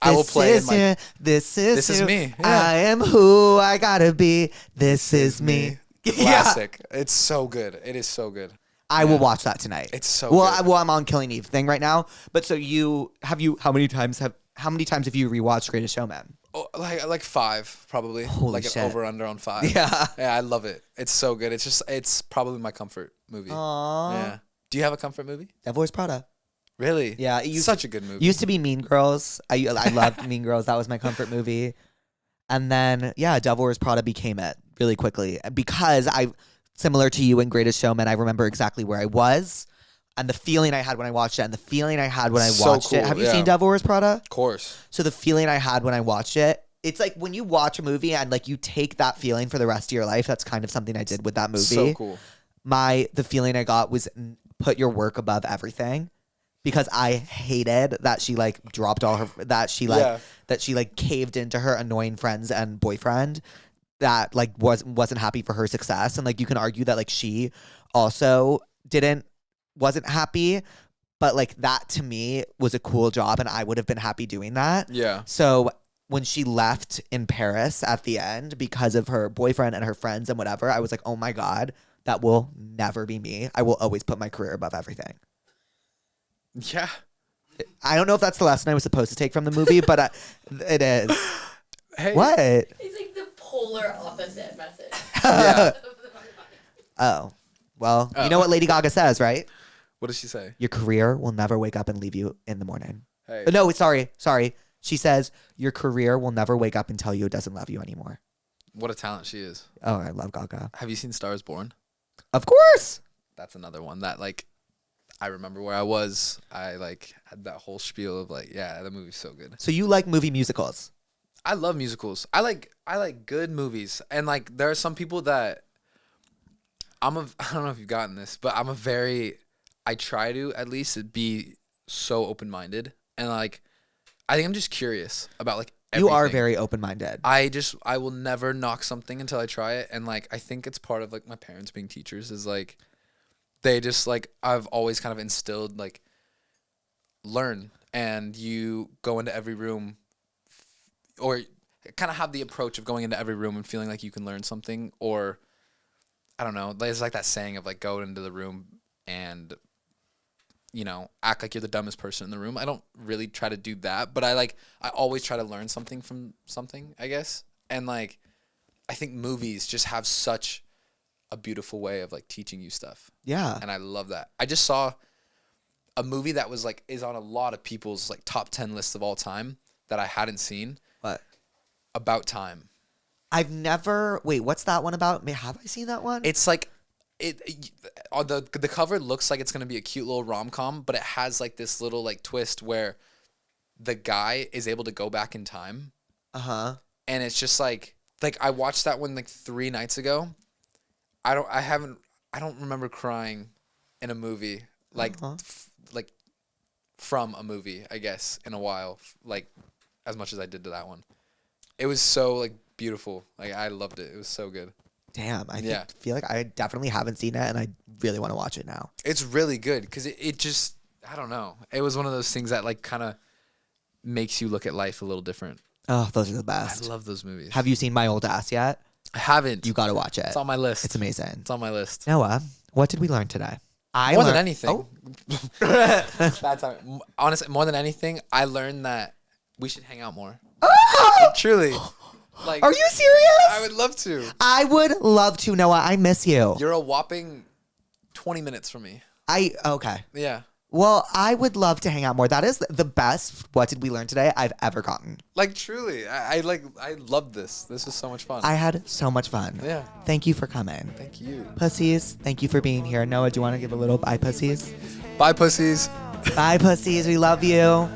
I will play in my. This is who me. Yeah. I am who I gotta be. This is me. Yeah. Classic. It's so good. It is so good. I will watch that tonight. It's so well. good. I'm on Killing Eve thing right now. But so how many times have you rewatched Greatest Showman? Oh, like 5 probably. Holy like shit. an over under on 5. Yeah. Yeah, I love it. It's so good. It's probably my comfort movie. Aww. Yeah. Do you have a comfort movie? Devil Wears Prada. Really? Yeah, it Such a good movie. Used to be Mean Girls. I loved Mean Girls. That was my comfort movie. And then Devil Wears Prada became it really quickly because similar to you in Greatest Showman, I remember exactly where I was and the feeling I had when I watched it and the feeling I had when I So watched it. cool, Have you yeah. seen Devil Wears Prada? Of course. So the feeling I had when I watched it, it's like when you watch a movie and like you take that feeling for the rest of your life. That's kind of something I did with that movie. So cool. The feeling I got was put your work above everything. Because I hated that she like dropped all her that she caved into her annoying friends and boyfriend that like wasn't happy for her success, and like you can argue that like she also wasn't happy, but like that to me was a cool job and I would have been happy doing that. Yeah. So when she left in Paris at the end because of her boyfriend and her friends and whatever, I was like, oh my God, that will never be me. I will always put my career above everything. Yeah. I don't know if that's the lesson I was supposed to take from the movie, but it is. Hey. What? It's like the polar opposite message. Yeah. Oh. Well, you know what Lady Gaga says, right? What does she say? Your career will never wake up and leave you in the morning. Hey. No, sorry. She says, your career will never wake up and tell you it doesn't love you anymore. What a talent she is. Oh, I love Gaga. Have you seen Stars Born? Of course. That's another one that like I remember where I was. I like had that whole spiel of like, yeah, the movie's so good. So you like movie musicals? I love musicals. I like good movies. And like there are some people that I don't know if you've gotten this, but I try to at least be so open-minded, and like I think I'm just curious about like everything. You are very open-minded. I will never knock something until I try it, and like I think it's part of like my parents being teachers is like they just like I've always kind of instilled like learn, and you go into every room or kind of have the approach of going into every room and feeling like you can learn something, or I don't know, there's like that saying of like go into the room and act like you're the dumbest person in the room. I don't really try to do that, but I always try to learn something from something, I guess. And like I think movies just have such a beautiful way of like teaching you stuff. Yeah. And I love that. I just saw a movie that was like is on a lot of people's like top 10 lists of all time that I hadn't seen. What? About Time. I've never. Wait, what's that one about? Have I seen that one? It's like on the cover looks like it's gonna be a cute little rom-com, but it has like this little like twist where the guy is able to go back in time. And it's just like I watched that one like 3 nights ago. I don't remember crying in a movie like from a movie, I guess, in a while, like as much as I did to that one. It was so like beautiful. Like I loved it. It was so good. Damn, I feel like I definitely haven't seen it, and I really want to watch it now. It's really good because it just, I don't know. It was one of those things that like kind of makes you look at life a little different. Oh, those are the best. I love those movies. Have you seen My Old Ass yet? I haven't. You gotta watch it. It's on my list. It's amazing. It's on my list. Noah, what did we learn today? More than learned- anything. Oh. Bad time. Honestly, more than anything, I learned that we should hang out more. Truly. Like, Are you serious? I would love to. I would love to, Noah. I miss you. You're a whopping 20 minutes from me. Okay. Yeah. Well, I would love to hang out more. That is the best what did we learn today I've ever gotten. Like, truly. I loved this. This was so much fun. I had so much fun. Yeah. Thank you for coming. Thank you. Pussies, thank you for being here. Noah, do you want to give a little bye, pussies? Bye, pussies. Bye, pussies. We love you.